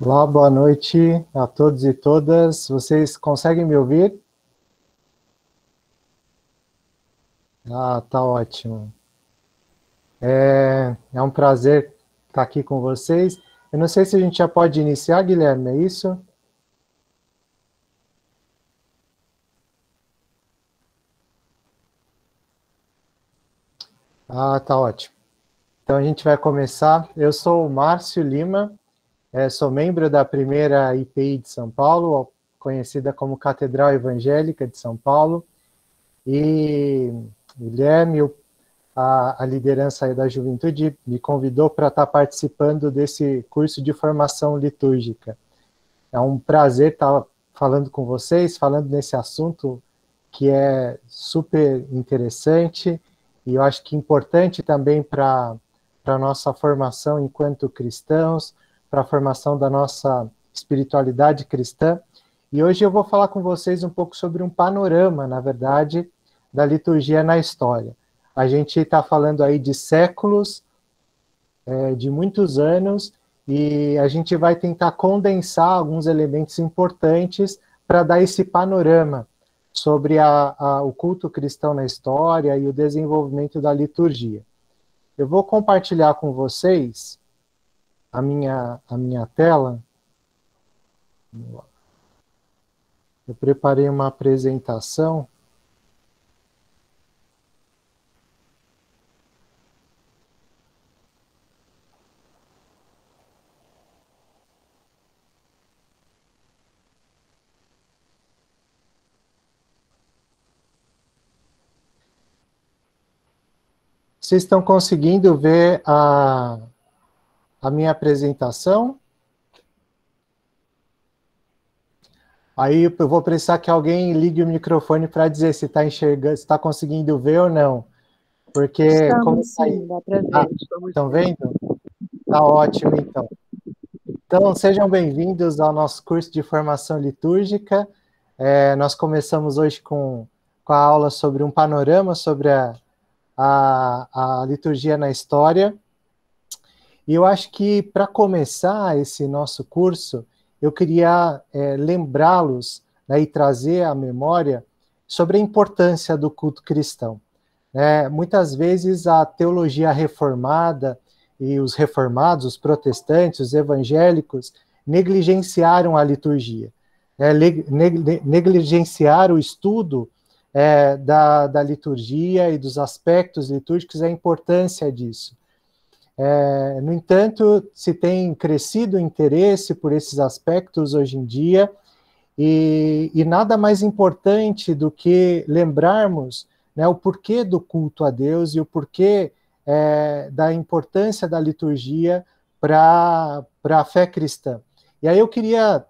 Olá, boa noite a todos e todas. Vocês conseguem me ouvir? Tá ótimo. É um prazer estar aqui com vocês. Eu não sei se a gente já pode iniciar, Guilherme, é isso? Tá ótimo. Então a gente vai começar. Eu sou o Márcio Lima, sou membro da primeira IPI de São Paulo, conhecida como Catedral Evangélica de São Paulo, e Guilherme, a liderança da juventude me convidou para estar participando desse curso de formação litúrgica. É um prazer estar falando com vocês, falando nesse assunto que é super interessante e eu acho que importante também para a nossa formação enquanto cristãos, para a formação da nossa espiritualidade cristã. E hoje eu vou falar com vocês um pouco sobre um panorama, na verdade, da liturgia na história. A gente está falando aí de séculos, de muitos anos, e a gente vai tentar condensar alguns elementos importantes para dar esse panorama sobre o culto cristão na história e o desenvolvimento da liturgia. Eu vou compartilhar com vocês a minha tela. Eu preparei uma apresentação. Vocês estão conseguindo ver a minha apresentação? Aí eu vou precisar que alguém ligue o microfone para dizer se está enxergando, se está conseguindo ver ou não. Porque Estamos sim, dá para ver. Estão vendo? Tá ótimo, então. Então, sejam bem-vindos ao nosso curso de formação litúrgica. Nós começamos hoje com a aula sobre um panorama sobre a liturgia na história. E eu acho que, para começar esse nosso curso, eu queria lembrá-los, né, e trazer à memória sobre a importância do culto cristão. Muitas vezes a teologia reformada e os reformados, os protestantes, os evangélicos, negligenciaram a liturgia, negligenciaram o estudo da liturgia e dos aspectos litúrgicos, a importância disso. No entanto, se tem crescido o interesse por esses aspectos hoje em dia, e nada mais importante do que lembrarmos, né, o porquê do culto a Deus e o porquê da importância da liturgia para a fé cristã. E aí eu queria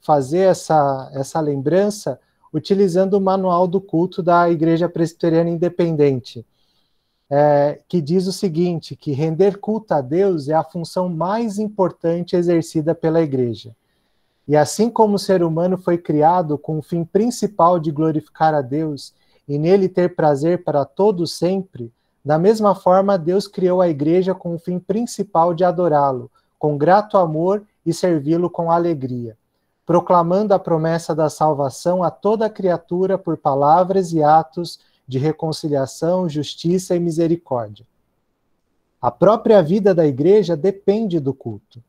fazer essa lembrança utilizando o Manual do Culto da Igreja Presbiteriana Independente, que diz o seguinte, que render culto a Deus é a função mais importante exercida pela Igreja. E assim como o ser humano foi criado com o fim principal de glorificar a Deus e nele ter prazer para todo sempre, da mesma forma Deus criou a Igreja com o fim principal de adorá-lo, com grato amor e servi-lo com alegria, proclamando a promessa da salvação a toda criatura por palavras e atos de reconciliação, justiça e misericórdia. A própria vida da Igreja depende do culto.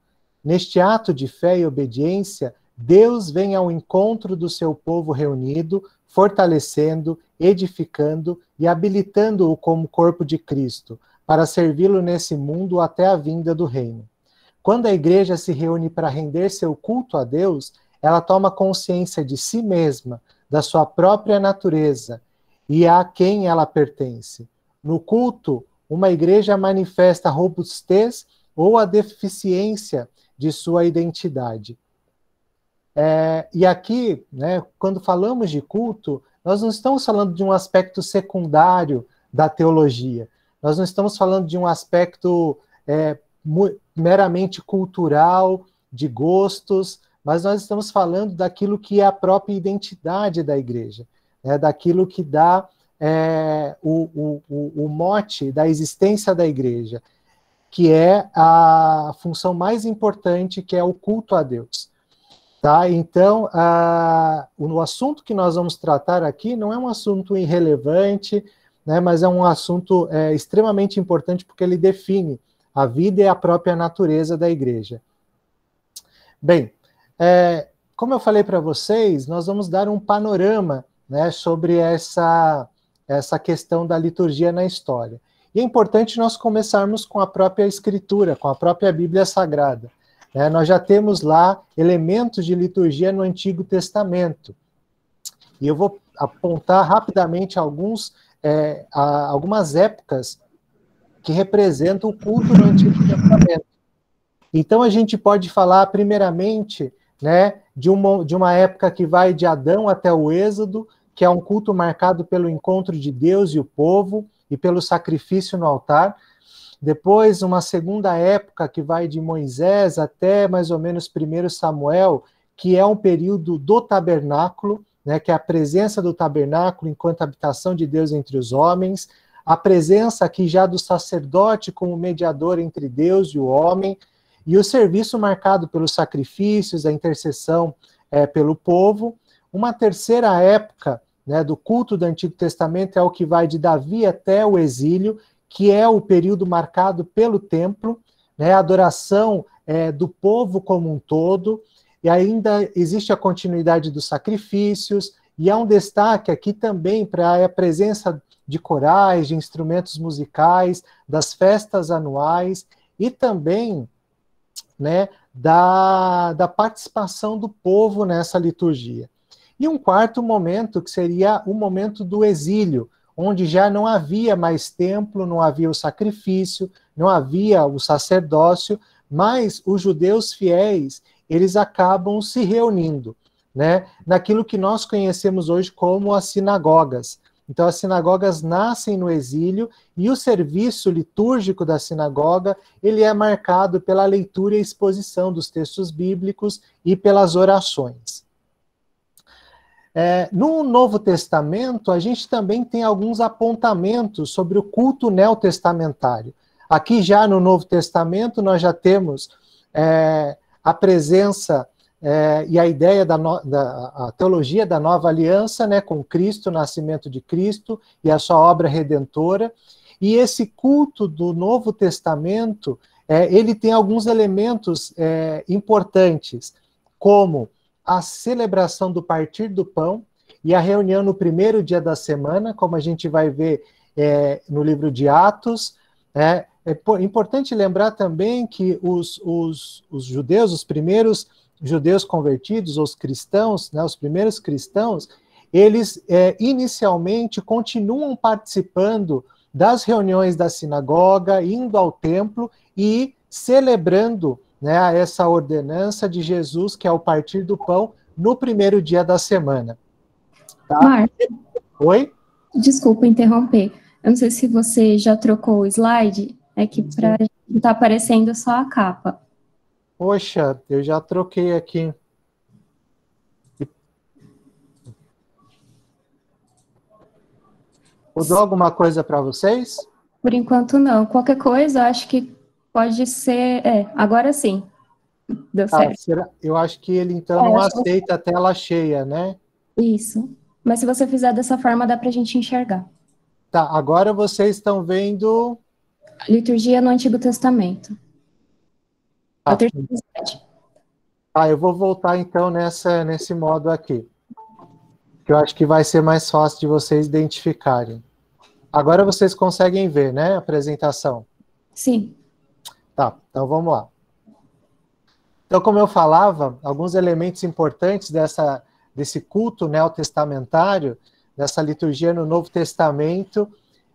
Neste ato de fé e obediência, Deus vem ao encontro do seu povo reunido, fortalecendo, edificando e habilitando-o como corpo de Cristo, para servi-lo nesse mundo até a vinda do reino. Quando a Igreja se reúne para render seu culto a Deus, ela toma consciência de si mesma, da sua própria natureza e a quem ela pertence. No culto, uma igreja manifesta a robustez ou a deficiência de sua identidade. E aqui, né, quando falamos de culto, nós não estamos falando de um aspecto secundário da teologia. Nós não estamos falando de um aspecto meramente cultural, de gostos, mas nós estamos falando daquilo que é a própria identidade da igreja, daquilo que dá o mote da existência da igreja. que é a função mais importante, que é o culto a Deus. Tá? Então, o assunto que nós vamos tratar aqui não é um assunto irrelevante, né, mas é um assunto extremamente importante, porque ele define a vida e a própria natureza da igreja. Bem, como eu falei para vocês, nós vamos dar um panorama, né, sobre essa questão da liturgia na história. E é importante nós começarmos com a própria Escritura, com a própria Bíblia Sagrada. Nós já temos lá elementos de liturgia no Antigo Testamento. E eu vou apontar rapidamente algumas épocas que representam o culto no Antigo Testamento. Então, a gente pode falar, primeiramente, né, de uma época que vai de Adão até o Êxodo, que é um culto marcado pelo encontro de Deus e o povo, e pelo sacrifício no altar. Depois, uma segunda época que vai de Moisés até mais ou menos 1 Samuel, que é um período do tabernáculo, né, que é a presença do tabernáculo enquanto habitação de Deus entre os homens, a presença aqui já do sacerdote como mediador entre Deus e o homem, e o serviço marcado pelos sacrifícios, a intercessão pelo povo. Uma terceira época, né, do culto do Antigo Testamento é o que vai de Davi até o exílio, que é o período marcado pelo templo, né, a adoração do povo como um todo, e ainda existe a continuidade dos sacrifícios, e há um destaque aqui também para a presença de corais, de instrumentos musicais, das festas anuais, e também, né, da participação do povo nessa liturgia. E um quarto momento, que seria o momento do exílio, onde já não havia mais templo, não havia o sacrifício, não havia o sacerdócio, mas os judeus fiéis, eles acabam se reunindo, né, naquilo que nós conhecemos hoje como as sinagogas. Então, as sinagogas nascem no exílio, e o serviço litúrgico da sinagoga, ele é marcado pela leitura e exposição dos textos bíblicos e pelas orações. No Novo Testamento, a gente também tem alguns apontamentos sobre o culto neotestamentário. Aqui já no Novo Testamento, nós já temos a presença e a ideia a teologia da nova aliança, né, com Cristo, o nascimento de Cristo e a sua obra redentora. E esse culto do Novo Testamento, ele tem alguns elementos importantes, como a celebração do partir do pão e a reunião no primeiro dia da semana, como a gente vai ver no livro de Atos. É importante lembrar também que os judeus, os primeiros judeus convertidos, os cristãos, né, os primeiros cristãos, eles inicialmente continuam participando das reuniões da sinagoga, indo ao templo e celebrando, né, essa ordenança de Jesus, que é o partir do pão, no primeiro dia da semana. Tá? Marcos, Oi? desculpa interromper. Eu não sei se você já trocou o slide, é que para tá aparecendo só a capa. Poxa, eu já troquei aqui. Mudou alguma coisa para vocês? Por enquanto não. Qualquer coisa, acho que pode ser... agora sim. Deu certo. Eu acho que ele, então, não aceita a tela cheia, né? Isso. Mas se você fizer dessa forma, dá para a gente enxergar. Tá, agora vocês estão vendo... Liturgia no Antigo Testamento. É o terceiro slide. Eu vou voltar, então, nesse modo aqui, que eu acho que vai ser mais fácil de vocês identificarem. Agora vocês conseguem ver, né, a apresentação? Sim. Tá, então vamos lá. Então, como eu falava, alguns elementos importantes desse culto neotestamentário, dessa liturgia no Novo Testamento,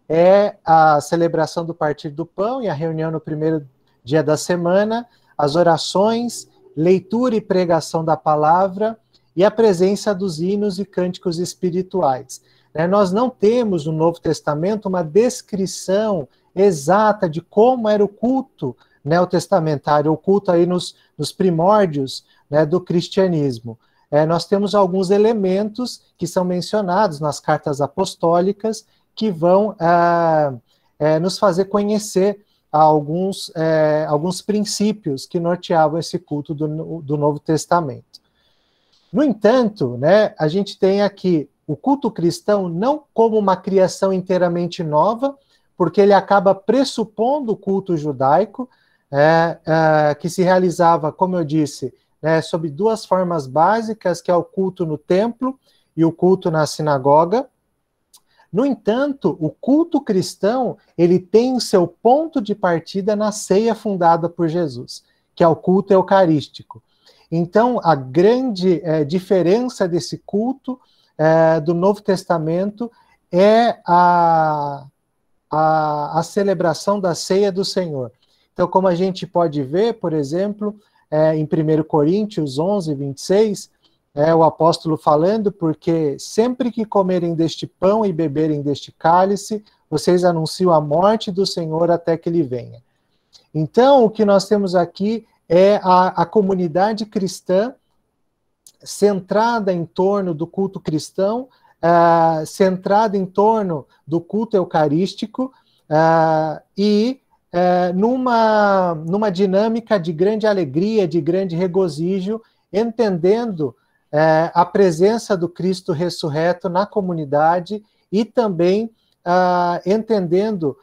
é a celebração do partir do pão e a reunião no primeiro dia da semana, as orações, leitura e pregação da palavra e a presença dos hinos e cânticos espirituais. Nós não temos no Novo Testamento uma descrição exata de como era o culto neotestamentário, o culto aí nos primórdios, né, do cristianismo. Nós temos alguns elementos que são mencionados nas cartas apostólicas que vão nos fazer conhecer a alguns princípios que norteavam esse culto do Novo Testamento. No entanto, né, a gente tem aqui o culto cristão não como uma criação inteiramente nova, porque ele acaba pressupondo o culto judaico, que se realizava, como eu disse, né, sob duas formas básicas, que é o culto no templo e o culto na sinagoga. No entanto, o culto cristão, ele tem seu ponto de partida na ceia fundada por Jesus, que é o culto eucarístico. Então, a grande diferença desse culto do Novo Testamento é a celebração da ceia do Senhor. Então, como a gente pode ver, por exemplo, em 1 Coríntios 11, 26, o apóstolo falando, porque sempre que comerem deste pão e beberem deste cálice, vocês anunciam a morte do Senhor até que ele venha. Então, o que nós temos aqui é a comunidade cristã centrada em torno do culto cristão, centrada em torno do culto eucarístico numa dinâmica de grande alegria, de grande regozijo, entendendo a presença do Cristo ressurreto na comunidade e também entendendo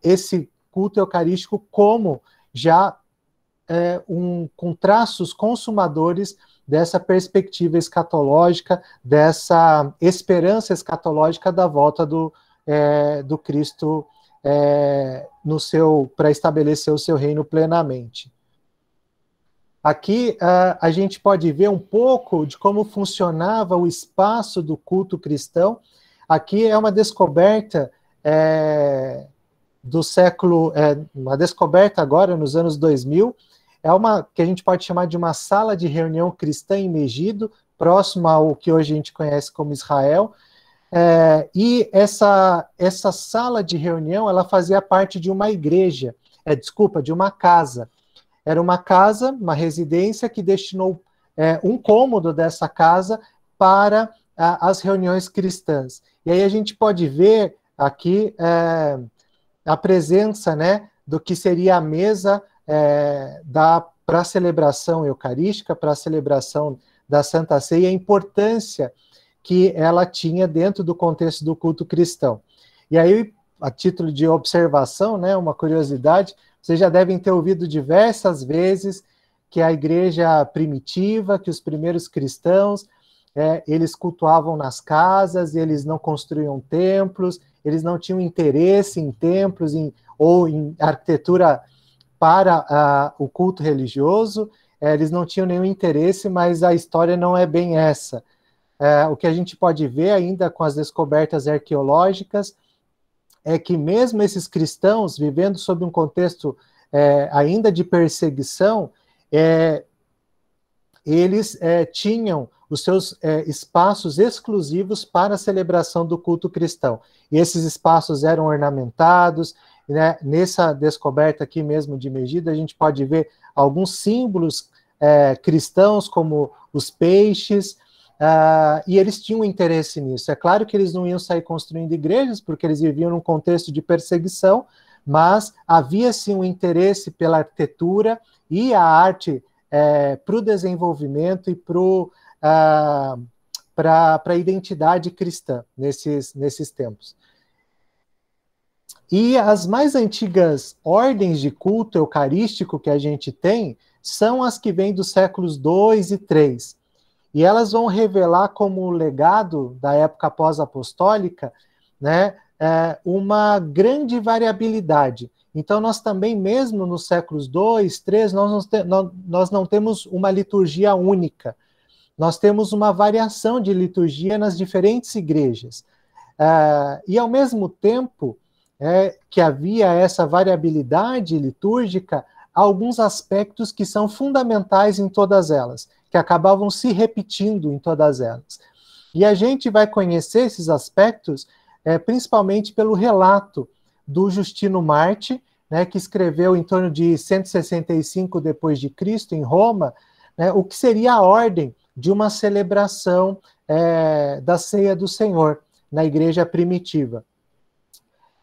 esse culto eucarístico como já com traços consumadores dessa perspectiva escatológica, dessa esperança escatológica da volta do Cristo para estabelecer o seu reino plenamente. Aqui a gente pode ver um pouco de como funcionava o espaço do culto cristão. Aqui é uma descoberta do século, uma descoberta agora nos anos 2000, uma que a gente pode chamar de uma sala de reunião cristã em Megido, próximo ao que hoje a gente conhece como Israel, e essa sala de reunião, ela fazia parte de uma igreja, de uma casa. Era uma casa, uma residência que destinou um cômodo dessa casa para as reuniões cristãs. E aí a gente pode ver aqui a presença, né, do que seria a mesa para a celebração eucarística, para a celebração da Santa Ceia, a importância que ela tinha dentro do contexto do culto cristão. E aí, a título de observação, né, uma curiosidade, vocês já devem ter ouvido diversas vezes que a igreja primitiva, que os primeiros cristãos, eles cultuavam nas casas, eles não construíam templos, eles não tinham interesse em templos ou em arquitetura para o culto religioso, eles não tinham nenhum interesse, mas a história não é bem essa. O que a gente pode ver ainda com as descobertas arqueológicas é que mesmo esses cristãos, vivendo sob um contexto ainda de perseguição, eles tinham os seus espaços exclusivos para a celebração do culto cristão. E esses espaços eram ornamentados, né? Nessa descoberta aqui mesmo de Megido, a gente pode ver alguns símbolos cristãos, como os peixes, e eles tinham interesse nisso. É claro que eles não iam sair construindo igrejas, porque eles viviam num contexto de perseguição, mas havia sim um interesse pela arquitetura e a arte para o desenvolvimento e para a identidade cristã nesses tempos. E as mais antigas ordens de culto eucarístico que a gente tem são as que vêm dos séculos 2 e 3. E elas vão revelar como legado da época pós-apostólica, né, uma grande variabilidade. Então, nós também, mesmo nos séculos 2, 3, nós não temos uma liturgia única. Nós temos uma variação de liturgia nas diferentes igrejas. E, ao mesmo tempo que havia essa variabilidade litúrgica, há alguns aspectos que são fundamentais em todas elas, que acabavam se repetindo em todas elas. E a gente vai conhecer esses aspectos principalmente pelo relato do Justino Marte, né, que escreveu em torno de 165 depois de Cristo, em Roma, né, o que seria a ordem de uma celebração da Ceia do Senhor na igreja primitiva.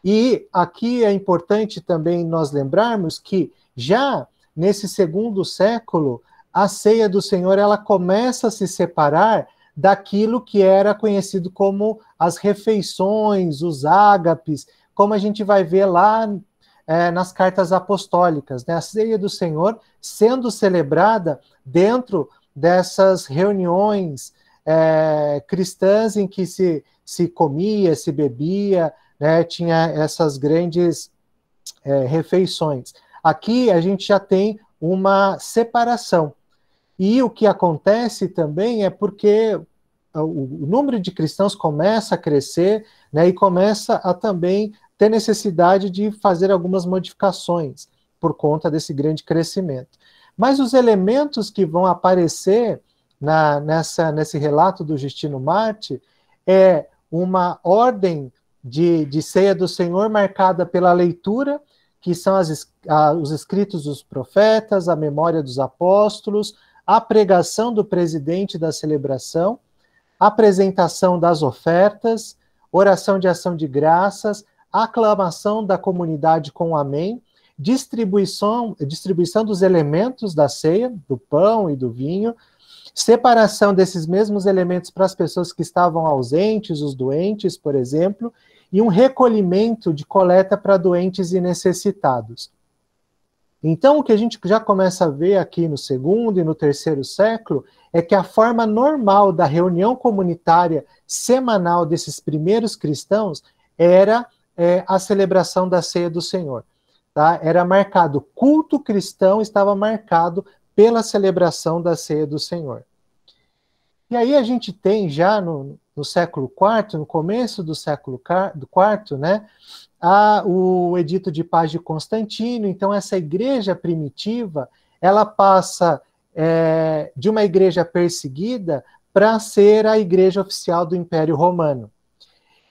E aqui é importante também nós lembrarmos que já nesse segundo século, a ceia do Senhor ela começa a se separar daquilo que era conhecido como as refeições, os ágapes, como a gente vai ver lá nas cartas apostólicas, né? A ceia do Senhor sendo celebrada dentro dessas reuniões cristãs em que se comia, se bebia, né? Tinha essas grandes refeições. Aqui a gente já tem uma separação. E o que acontece também é porque o número de cristãos começa a crescer, né, e começa a também ter necessidade de fazer algumas modificações por conta desse grande crescimento. Mas os elementos que vão aparecer nesse relato do Justino Marte é uma ordem de ceia do Senhor marcada pela leitura, que são os escritos dos profetas, a memória dos apóstolos, a pregação do presidente da celebração, apresentação das ofertas, oração de ação de graças, aclamação da comunidade com amém, distribuição dos elementos da ceia, do pão e do vinho, separação desses mesmos elementos para as pessoas que estavam ausentes, os doentes, por exemplo, e um recolhimento de coleta para doentes e necessitados. Então, o que a gente já começa a ver aqui no segundo e no terceiro século é que a forma normal da reunião comunitária semanal desses primeiros cristãos era a celebração da ceia do Senhor. Tá? Era marcado, culto cristão estava marcado pela celebração da ceia do Senhor. E aí a gente tem já no século IV, no começo do século IV, né, o Edito de Paz de Constantino. Então essa igreja primitiva, ela passa de uma igreja perseguida para ser a igreja oficial do Império Romano.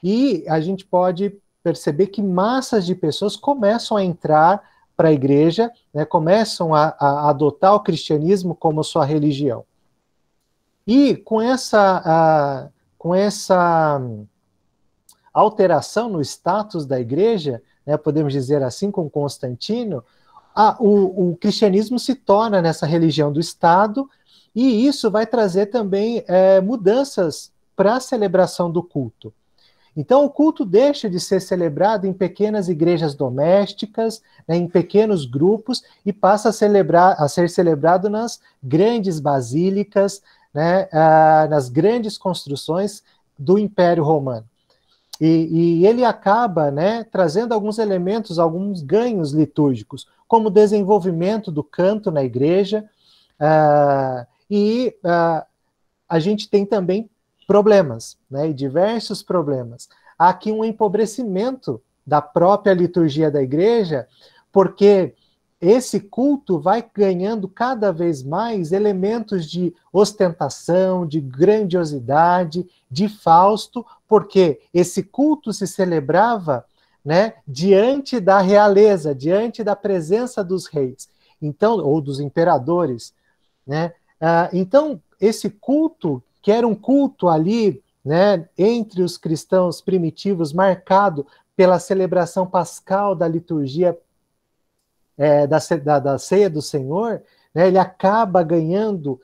E a gente pode perceber que massas de pessoas começam a entrar para a igreja, né, começam a adotar o cristianismo como sua religião. E com essa alteração no status da igreja, né, podemos dizer assim, com Constantino, o cristianismo se torna nessa religião do Estado, e isso vai trazer também mudanças para a celebração do culto. Então, o culto deixa de ser celebrado em pequenas igrejas domésticas, né, em pequenos grupos, e passa a ser celebrado nas grandes basílicas, né, nas grandes construções do Império Romano. E ele acaba, né, trazendo alguns elementos, alguns ganhos litúrgicos, como o desenvolvimento do canto na igreja, a gente tem também problemas, né, e diversos problemas. Há aqui um empobrecimento da própria liturgia da igreja, porque esse culto vai ganhando cada vez mais elementos de ostentação, de grandiosidade, de Fausto, porque esse culto se celebrava, né, diante da realeza, diante da presença dos reis, então, ou dos imperadores, né? Então, esse culto, que era um culto ali, né, entre os cristãos primitivos, marcado pela celebração pascal da liturgia da ceia do Senhor, né, ele acaba ganhando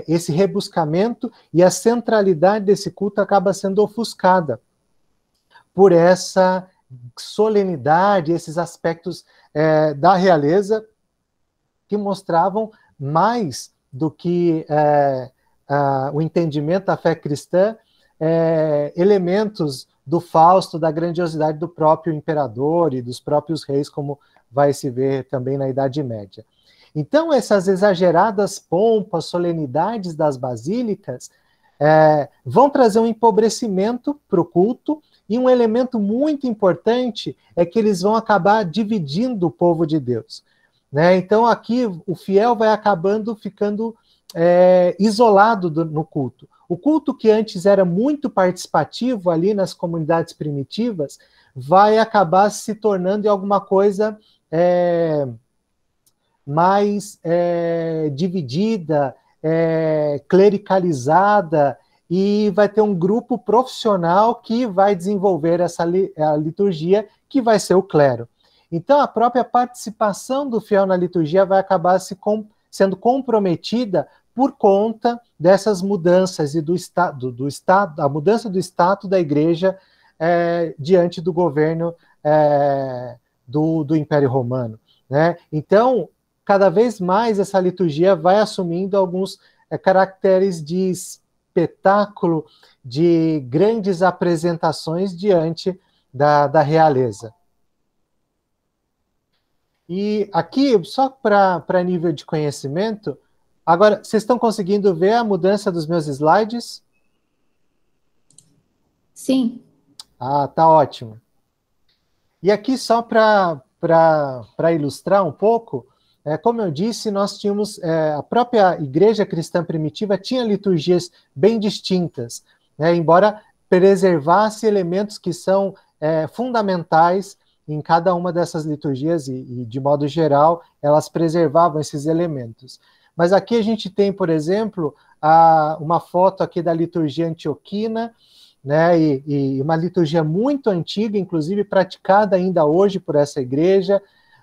esse rebuscamento, e a centralidade desse culto acaba sendo ofuscada por essa solenidade, esses aspectos da realeza que mostravam mais do que o entendimento da fé cristã, elementos do Fausto, da grandiosidade do próprio imperador e dos próprios reis, como vai se ver também na Idade Média. Então, essas exageradas pompas, solenidades das basílicas vão trazer um empobrecimento para o culto, e um elemento muito importante é que eles vão acabar dividindo o povo de Deus, né? Então, aqui, o fiel vai acabando ficando isolado no culto. O culto que antes era muito participativo ali nas comunidades primitivas, vai acabar se tornando em alguma coisa mais dividida, clericalizada, e vai ter um grupo profissional que vai desenvolver a liturgia, que vai ser o clero. Então, a própria participação do fiel na liturgia vai acabar sendo comprometida por conta dessas mudanças e a mudança do status da igreja diante do governo do Império Romano, né? Então, cada vez mais essa liturgia vai assumindo alguns caracteres de espetáculo, de grandes apresentações diante da realeza. E aqui, só para nível de conhecimento, agora, vocês estão conseguindo ver a mudança dos meus slides? Sim. Ah, tá ótimo. E aqui, só para ilustrar um pouco, como eu disse, nós tínhamos, a própria igreja cristã primitiva tinha liturgias bem distintas, né, embora preservasse elementos que são fundamentais em cada uma dessas liturgias e, de modo geral, elas preservavam esses elementos. Mas aqui a gente tem, por exemplo, uma foto aqui da liturgia antioquina, né, e uma liturgia muito antiga, inclusive praticada ainda hoje por essa igreja.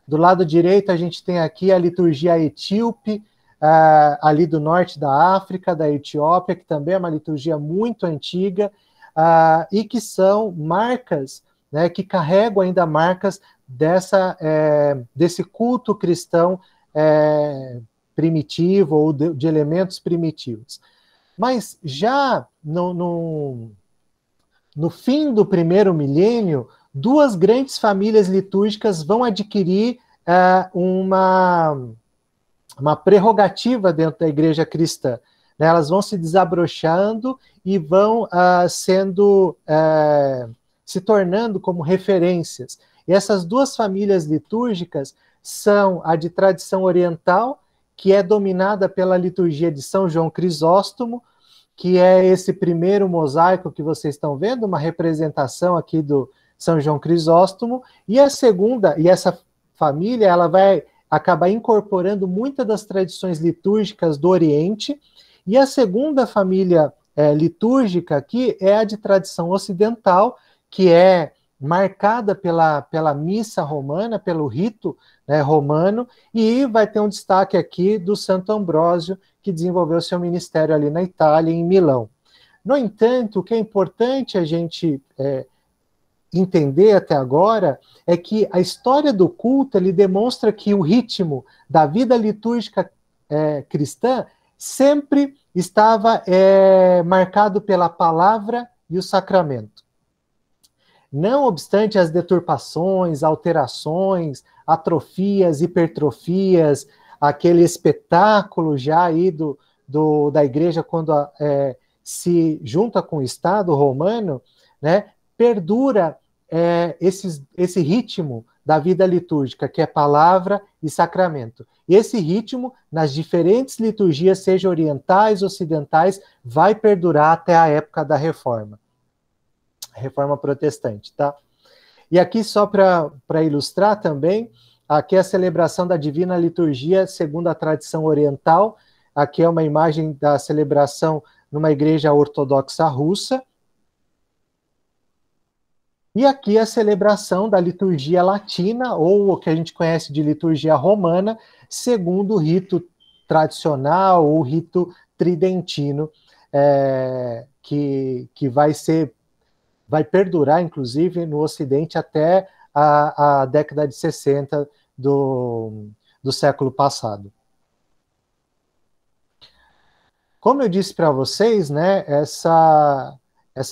Do lado direito, a gente tem aqui a liturgia etíope, ali do norte da África, da Etiópia, que também é uma liturgia muito antiga, e que são marcas, né, que carregam ainda marcas desse culto cristão primitivo, ou de elementos primitivos. Mas já no fim do primeiro milênio, duas grandes famílias litúrgicas vão adquirir uma prerrogativa dentro da igreja cristã. Né? Elas vão se desabrochando e vão se tornando como referências. E essas duas famílias litúrgicas são a de tradição oriental, que é dominada pela liturgia de São João Crisóstomo, que é esse primeiro mosaico que vocês estão vendo, uma representação aqui do São João Crisóstomo, e a segunda, e essa família, ela vai acabar incorporando muitas das tradições litúrgicas do Oriente, e a segunda família litúrgica aqui é a de tradição ocidental, que é marcada pela missa romana, pelo rito, né, romano, e vai ter um destaque aqui do Santo Ambrósio, que desenvolveu seu ministério ali na Itália, em Milão. No entanto, o que é importante a gente entender até agora é que a história do culto ele demonstra que o ritmo da vida litúrgica cristã sempre estava marcado pela palavra e o sacramento. Não obstante as deturpações, alterações, atrofias, hipertrofias, aquele espetáculo já aí da igreja quando se junta com o Estado romano, né, perdura esse ritmo da vida litúrgica, que é palavra e sacramento. E esse ritmo, nas diferentes liturgias, seja orientais, ocidentais, vai perdurar até a época da Reforma. Reforma protestante, tá? E aqui, só para ilustrar também, aqui é a celebração da Divina Liturgia segundo a tradição oriental. Aqui é uma imagem da celebração numa igreja ortodoxa russa. E aqui a celebração da liturgia latina, ou o que a gente conhece de liturgia romana, segundo o rito tradicional, ou rito tridentino, que vai perdurar, inclusive, no Ocidente até a década de 60 do século passado. Como eu disse para vocês, né, essa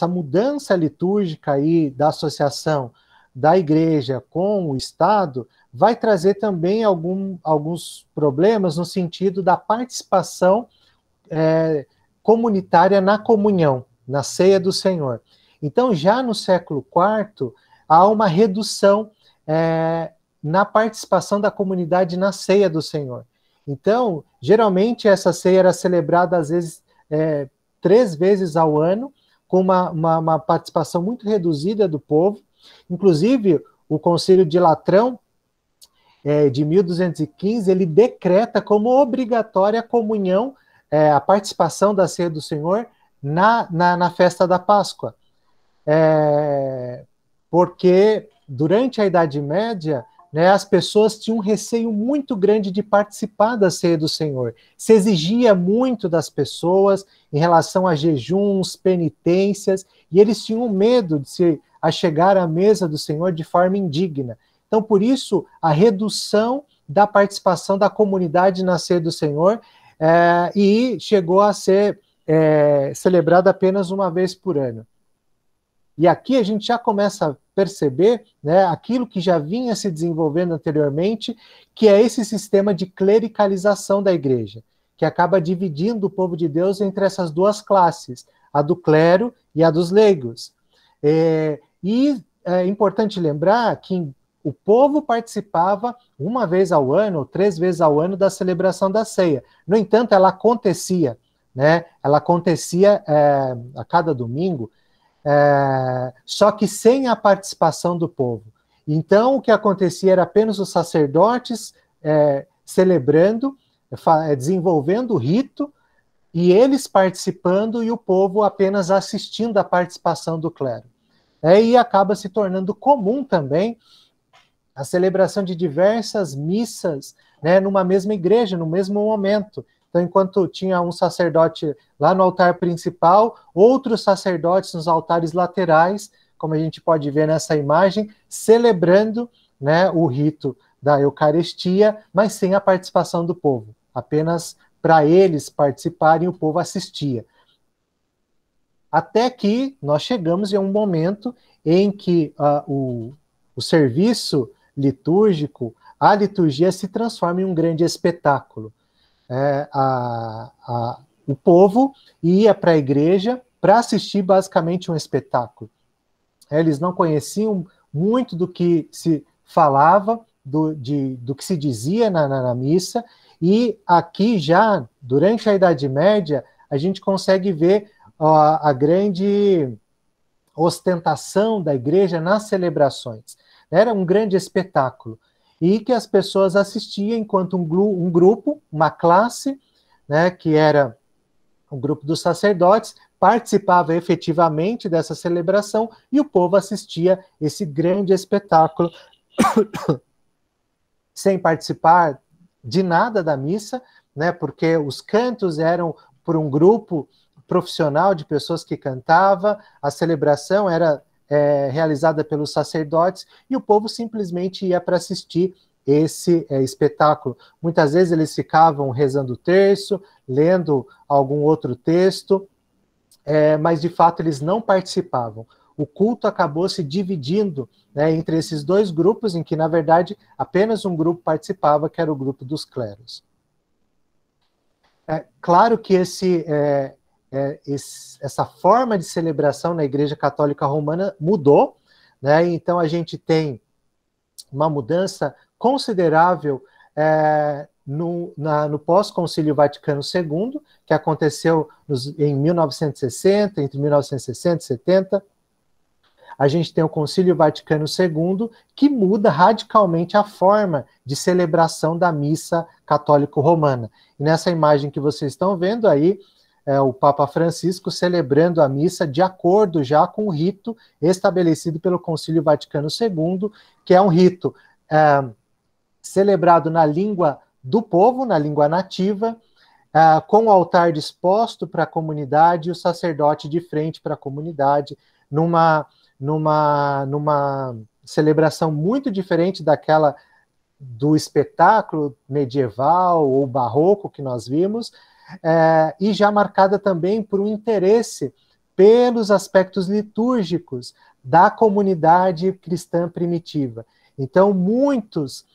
mudança litúrgica aí da associação da igreja com o Estado vai trazer também alguns problemas no sentido da participação comunitária na comunhão, na ceia do Senhor. Então, já no século IV, há uma redução na participação da comunidade na ceia do Senhor. Então, geralmente, essa ceia era celebrada, às vezes, 3 vezes ao ano, com uma participação muito reduzida do povo. Inclusive, o Concílio de Latrão, de 1215, ele decreta como obrigatória a comunhão, a participação da ceia do Senhor, na festa da Páscoa. Porque durante a Idade Média, né, as pessoas tinham um receio muito grande de participar da ceia do Senhor. Se exigia muito das pessoas em relação a jejuns, penitências, e eles tinham medo de se achegar à mesa do Senhor de forma indigna. Então, por isso, a redução da participação da comunidade na ceia do Senhor, e chegou a ser celebrada apenas uma vez por ano. E aqui a gente já começa a perceber, né, aquilo que já vinha se desenvolvendo anteriormente, que é esse sistema de clericalização da igreja, que acaba dividindo o povo de Deus entre essas duas classes, a do clero e a dos leigos. E é importante lembrar que o povo participava uma vez ao ano, ou 3 vezes ao ano, da celebração da ceia. No entanto, ela acontecia, né? Ela acontecia a cada domingo, só que sem a participação do povo. Então, o que acontecia era apenas os sacerdotes celebrando, desenvolvendo o rito, e eles participando e o povo apenas assistindo à participação do clero. E acaba se tornando comum também a celebração de diversas missas, né, numa mesma igreja, no mesmo momento. Então, enquanto tinha um sacerdote lá no altar principal, outros sacerdotes nos altares laterais, como a gente pode ver nessa imagem, celebrando, né, o rito da Eucaristia, mas sem a participação do povo. Apenas para eles participarem, o povo assistia. Até que nós chegamos em um momento em que o serviço litúrgico, a liturgia se transforma em um grande espetáculo. O povo ia para a igreja para assistir basicamente um espetáculo. Eles não conheciam muito do que se falava, do que se dizia na missa, e aqui já, durante a Idade Média, a gente consegue ver a grande ostentação da igreja nas celebrações. Era um grande espetáculo, e que as pessoas assistiam enquanto um grupo, uma classe, né, que era o grupo dos sacerdotes, participava efetivamente dessa celebração, e o povo assistia esse grande espetáculo sem participar de nada da missa, né, porque os cantos eram por um grupo profissional de pessoas que cantava, a celebração era realizada pelos sacerdotes, e o povo simplesmente ia para assistir esse espetáculo. Muitas vezes eles ficavam rezando o terço, lendo algum outro texto, mas de fato eles não participavam. O culto acabou se dividindo, né, entre esses dois grupos, em que, na verdade, apenas um grupo participava, que era o grupo dos cleros. Claro que essa forma de celebração na Igreja Católica Romana mudou, né? Então a gente tem uma mudança considerável no pós-Concílio Vaticano II, que aconteceu em 1960, entre 1960 e 70. A gente tem o Concílio Vaticano II, que muda radicalmente a forma de celebração da missa católico-romana. E nessa imagem que vocês estão vendo aí, o Papa Francisco celebrando a missa de acordo já com o rito estabelecido pelo Concílio Vaticano II, que é um rito celebrado na língua do povo, na língua nativa, com o altar disposto para a comunidade e o sacerdote de frente para a comunidade, numa celebração muito diferente daquela do espetáculo medieval ou barroco que nós vimos, e já marcada também por um interesse pelos aspectos litúrgicos da comunidade cristã primitiva. Então, muitos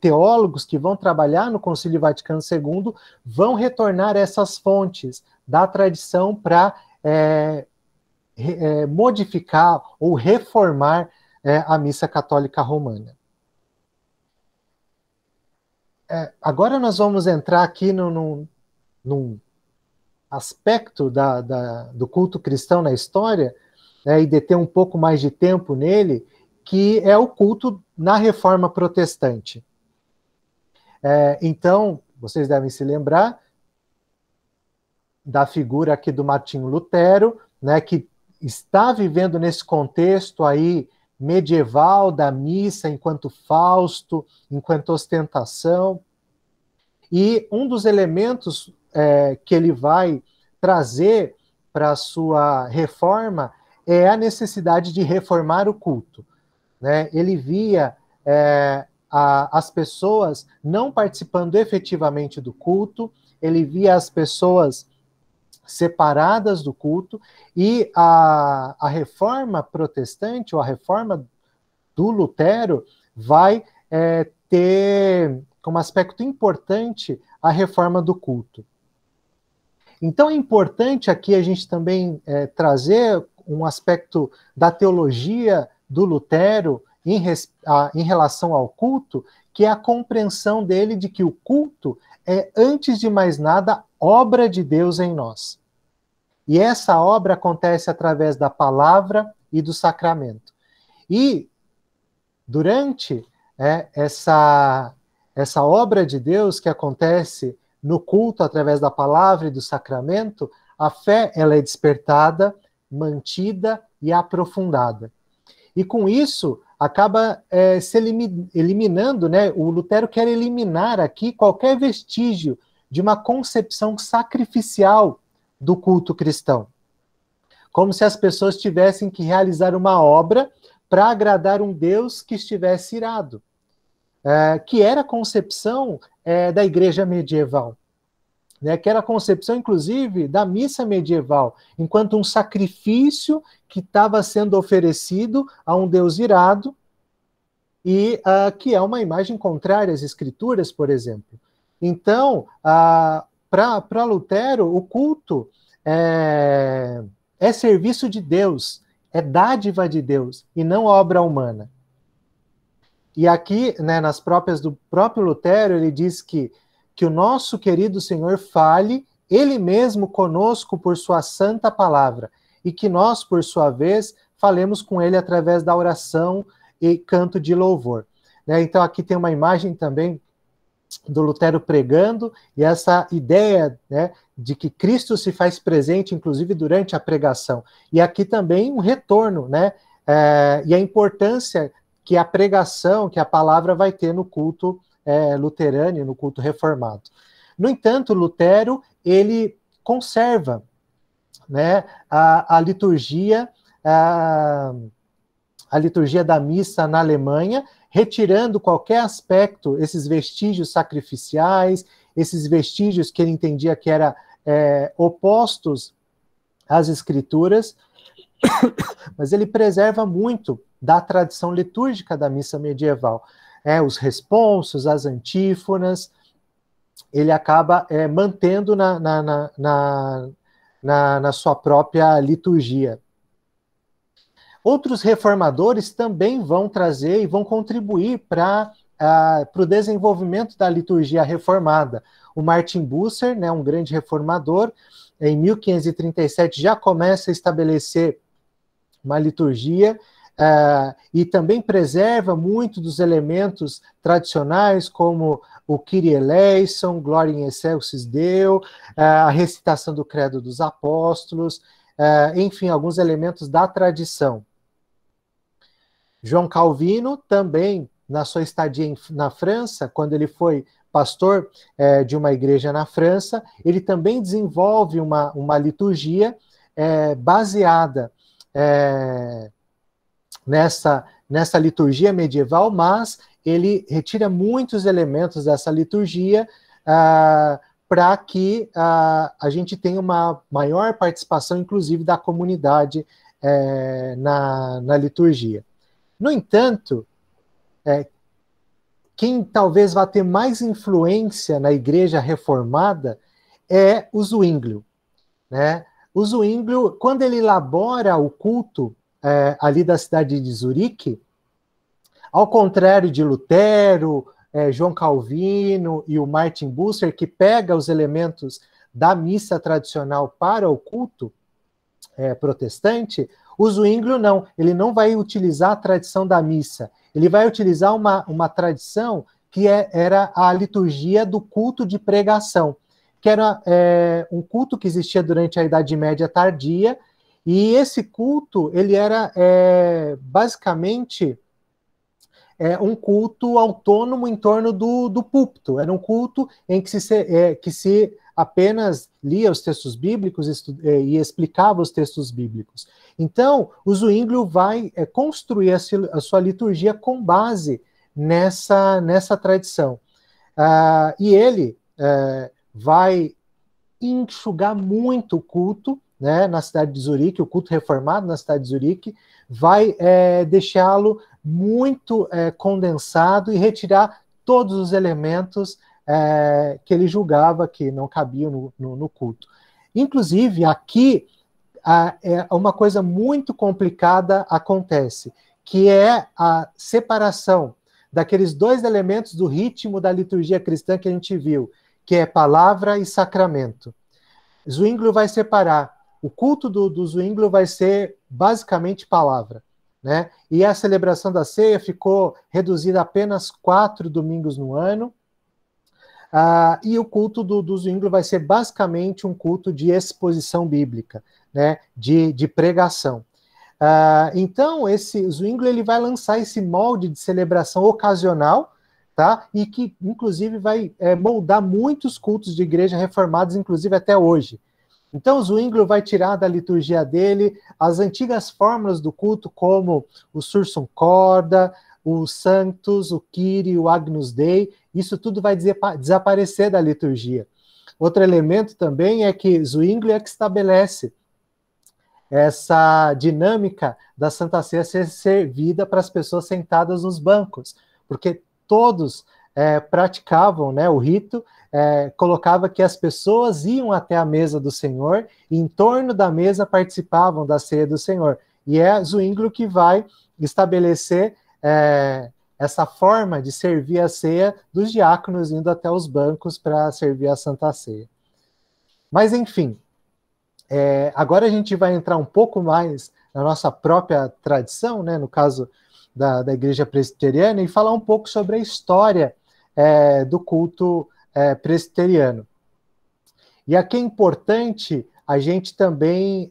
teólogos que vão trabalhar no Concílio Vaticano II vão retornar essas fontes da tradição para modificar ou reformar a missa católica romana. Agora nós vamos entrar aqui num aspecto do culto cristão na história, e deter um pouco mais de tempo nele, que é o culto na Reforma Protestante. Então, vocês devem se lembrar da figura aqui do Martinho Lutero, né, que está vivendo nesse contexto aí medieval da missa enquanto Fausto, enquanto ostentação. E um dos elementos que ele vai trazer para a sua reforma é a necessidade de reformar o culto, né? Ele via as pessoas não participando efetivamente do culto, ele via as pessoas separadas do culto, e a reforma protestante, ou a reforma do Lutero, vai ter como aspecto importante a reforma do culto. Então é importante aqui a gente também trazer um aspecto da teologia do Lutero em relação ao culto, que é a compreensão dele de que o culto é, antes de mais nada, obra de Deus em nós. E essa obra acontece através da palavra e do sacramento. E durante essa obra de Deus que acontece no culto através da palavra e do sacramento, a fé ela é despertada, mantida e aprofundada. E com isso, acaba se eliminando, né? O Lutero quer eliminar aqui qualquer vestígio de uma concepção sacrificial do culto cristão. Como se as pessoas tivessem que realizar uma obra para agradar um Deus que estivesse irado. Que era a concepção da igreja medieval, né, que era a concepção, inclusive, da missa medieval, enquanto um sacrifício que estava sendo oferecido a um Deus irado, e que é uma imagem contrária às Escrituras, por exemplo. Então, para Lutero, o culto é serviço de Deus, é dádiva de Deus, e não obra humana. E aqui, né, nas próprias do próprio Lutero, ele diz que o nosso querido Senhor fale Ele mesmo conosco por sua santa palavra, e que nós, por sua vez, falemos com Ele através da oração e canto de louvor. Né? Então aqui tem uma imagem também do Lutero pregando, e essa ideia, né, de que Cristo se faz presente, inclusive durante a pregação. E aqui também um retorno, né, e a importância que a pregação, que a palavra vai ter no culto luterano, no culto reformado. No entanto, Lutero, ele conserva, né, a liturgia da missa na Alemanha, retirando qualquer aspecto, esses vestígios sacrificiais, esses vestígios que ele entendia que eram opostos às Escrituras, mas ele preserva muito da tradição litúrgica da missa medieval. Os responsos, as antífonas, ele acaba mantendo na sua própria liturgia. Outros reformadores também vão trazer e vão contribuir para o desenvolvimento da liturgia reformada. O Martin Bucer, né, um grande reformador, em 1537 já começa a estabelecer uma liturgia e também preserva muito dos elementos tradicionais, como o Kyrie eleison, Gloria in excelsis Deo, a recitação do Credo dos Apóstolos, enfim, alguns elementos da tradição. João Calvino também, na sua estadia na França, quando ele foi pastor de uma igreja na França, ele também desenvolve uma liturgia baseada nessa liturgia medieval, mas ele retira muitos elementos dessa liturgia para que a gente tenha uma maior participação, inclusive, da comunidade na liturgia. No entanto, quem talvez vá ter mais influência na igreja reformada é o Zwinglio, né? O Zwinglio, quando ele elabora o culto ali da cidade de Zurique, ao contrário de Lutero, João Calvino e o Martin Bucer, que pega os elementos da missa tradicional para o culto protestante, o Zwinglio não, ele não vai utilizar a tradição da missa, ele vai utilizar uma tradição que era a liturgia do culto de pregação, que era um culto que existia durante a Idade Média tardia, e esse culto, ele era basicamente um culto autônomo em torno do púlpito. Era um culto em que se apenas lia os textos bíblicos e explicava os textos bíblicos. Então, o Zwinglio vai construir a sua liturgia com base nessa tradição. E ele vai enxugar muito o culto, né, na cidade de Zurique, o culto reformado na cidade de Zurique, vai deixá-lo muito condensado e retirar todos os elementos que ele julgava que não cabiam no culto. Inclusive, aqui, uma coisa muito complicada acontece, que é a separação daqueles dois elementos do ritmo da liturgia cristã que a gente viu, que é palavra e sacramento. Zwinglio vai separar. O culto do Zwinglio vai ser basicamente palavra, né? E a celebração da ceia ficou reduzida a apenas 4 domingos no ano. E o culto do Zwinglio vai ser basicamente um culto de exposição bíblica, né? De pregação. Então, o Zwinglio ele vai lançar esse molde de celebração ocasional, tá? E que, inclusive, vai moldar muitos cultos de igreja reformados, inclusive até hoje. Então, o Zwinglio vai tirar da liturgia dele as antigas fórmulas do culto, como o Sursum Corda, o Sanctus, o Kyrie, o Agnus Dei. Isso tudo vai desaparecer da liturgia. Outro elemento também é que Zwinglio é que estabelece essa dinâmica da Santa Ceia ser servida para as pessoas sentadas nos bancos, porque todos praticavam, né, o rito, colocava que as pessoas iam até a mesa do Senhor e em torno da mesa participavam da ceia do Senhor. E é Zwinglio que vai estabelecer essa forma de servir a ceia dos diáconos indo até os bancos para servir a Santa Ceia. Mas, enfim, agora a gente vai entrar um pouco mais na nossa própria tradição, né, no caso da Igreja Presbiteriana, e falar um pouco sobre a história do culto presbiteriano. E aqui é importante a gente também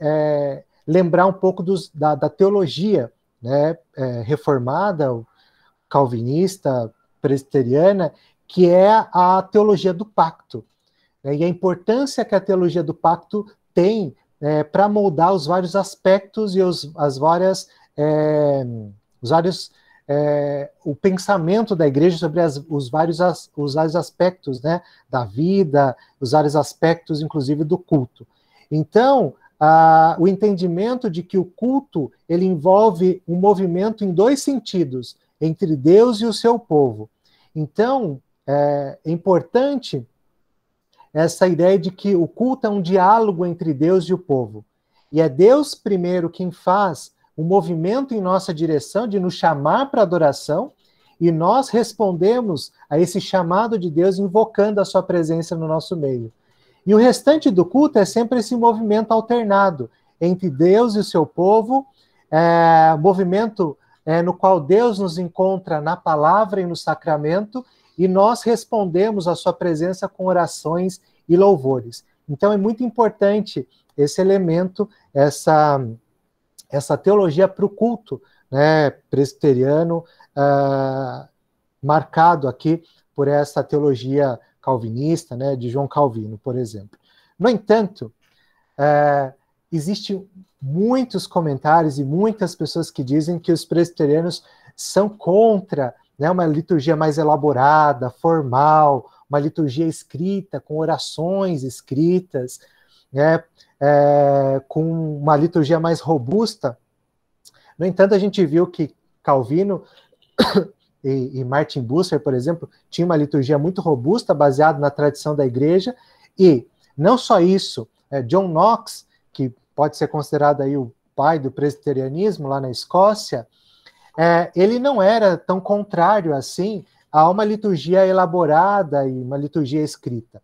lembrar um pouco da teologia, né, reformada, calvinista, presbiteriana, que é a teologia do pacto, né, e a importância que a teologia do pacto tem para moldar os vários aspectos e o pensamento da igreja sobre os vários aspectos, né, da vida, os vários aspectos, inclusive, do culto. Então, o entendimento de que o culto ele envolve um movimento em dois sentidos, entre Deus e o seu povo. Então, é importante essa ideia de que o culto é um diálogo entre Deus e o povo. E é Deus primeiro quem faz um movimento em nossa direção de nos chamar para adoração, e nós respondemos a esse chamado de Deus invocando a sua presença no nosso meio. E o restante do culto é sempre esse movimento alternado entre Deus e o seu povo, movimento no qual Deus nos encontra na palavra e no sacramento, e nós respondemos à sua presença com orações e louvores. Então é muito importante esse elemento, essa teologia para o culto, né, presbiteriano, marcado aqui por essa teologia calvinista, né, de João Calvino, por exemplo. No entanto, existem muitos comentários e muitas pessoas que dizem que os presbiterianos são contra, né, uma liturgia mais elaborada, formal, uma liturgia escrita, com orações escritas, né, com uma liturgia mais robusta. No entanto, a gente viu que Calvino e Martin Bucer, por exemplo, tinham uma liturgia muito robusta, baseada na tradição da igreja, e não só isso, John Knox, que pode ser considerado aí o pai do presbiterianismo lá na Escócia, ele não era tão contrário assim a uma liturgia elaborada e uma liturgia escrita.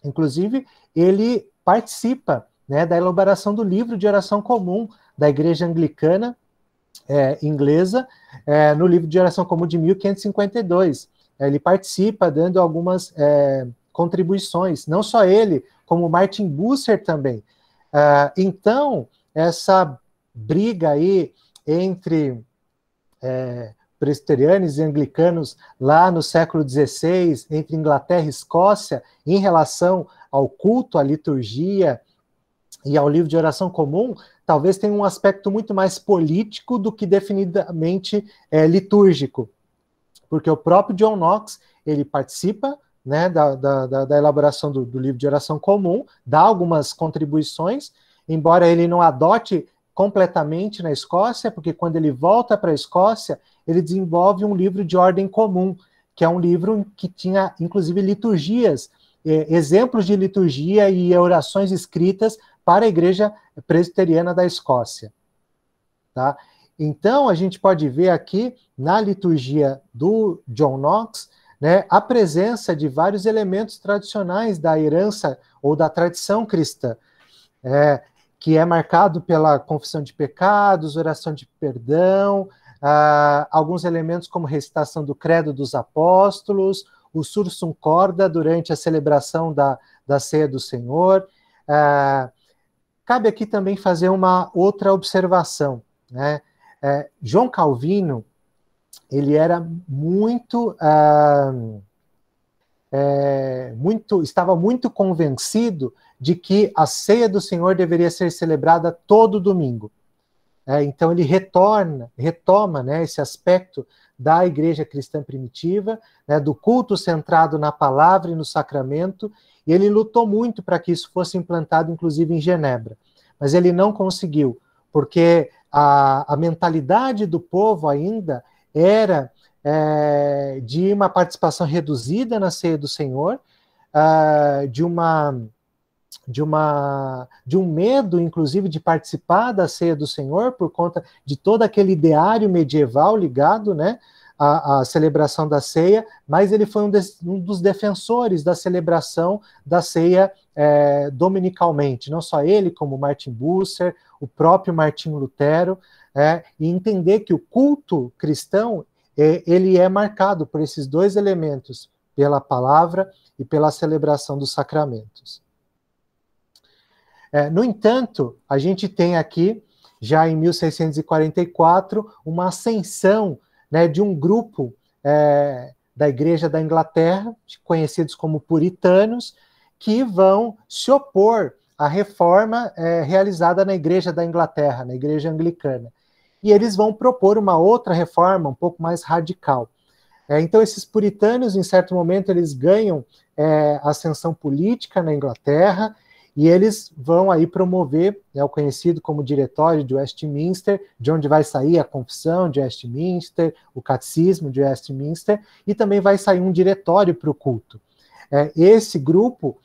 Inclusive, ele participa, né, da elaboração do livro de oração comum da Igreja Anglicana inglesa, no livro de oração comum de 1552. ele participa dando algumas contribuições, não só ele, como Martin Bucer também. Então, essa briga aí entre presbiterianos e anglicanos lá no século XVI, entre Inglaterra e Escócia, em relação ao culto, à liturgia e ao livro de oração comum, talvez tenha um aspecto muito mais político do que definidamente litúrgico, porque o próprio John Knox, ele participa, né, da elaboração do livro de oração comum, dá algumas contribuições, embora ele não adote completamente na Escócia, porque quando ele volta para a Escócia, ele desenvolve um livro de ordem comum, que é um livro que tinha, inclusive, liturgias, exemplos de liturgia e orações escritas para a Igreja Presbiteriana da Escócia. Tá? Então, a gente pode ver aqui, na liturgia do John Knox, né, a presença de vários elementos tradicionais da herança ou da tradição cristã, que é marcado pela confissão de pecados, oração de perdão, alguns elementos como recitação do Credo dos Apóstolos, o Sursum Corda durante a celebração da Ceia do Senhor. Cabe aqui também fazer uma outra observação, né? João Calvino, ele era estava muito convencido de que a ceia do Senhor deveria ser celebrada todo domingo. Então ele retoma, né, esse aspecto da igreja cristã primitiva, né, do culto centrado na palavra e no sacramento, e ele lutou muito para que isso fosse implantado, inclusive em Genebra. Mas ele não conseguiu, porque a mentalidade do povo ainda era de uma participação reduzida na ceia do Senhor, de um medo, inclusive, de participar da ceia do Senhor, por conta de todo aquele ideário medieval ligado, né, à celebração da ceia, mas ele foi um dos defensores da celebração da ceia dominicalmente, não só ele, como Martin Bucer, o próprio Martinho Lutero, e entender que o culto cristão ele é marcado por esses dois elementos, pela palavra e pela celebração dos sacramentos. No entanto, a gente tem aqui, já em 1644, uma ascensão, né, de um grupo da Igreja da Inglaterra, conhecidos como puritanos, que vão se opor à reforma realizada na Igreja da Inglaterra, na Igreja Anglicana. E eles vão propor uma outra reforma, um pouco mais radical. Então, esses puritanos, em certo momento, eles ganham ascensão política na Inglaterra, e eles vão aí promover, o conhecido como Diretório de Westminster, de onde vai sair a Confissão de Westminster, o Catecismo de Westminster, e também vai sair um diretório para o culto. Esse grupo,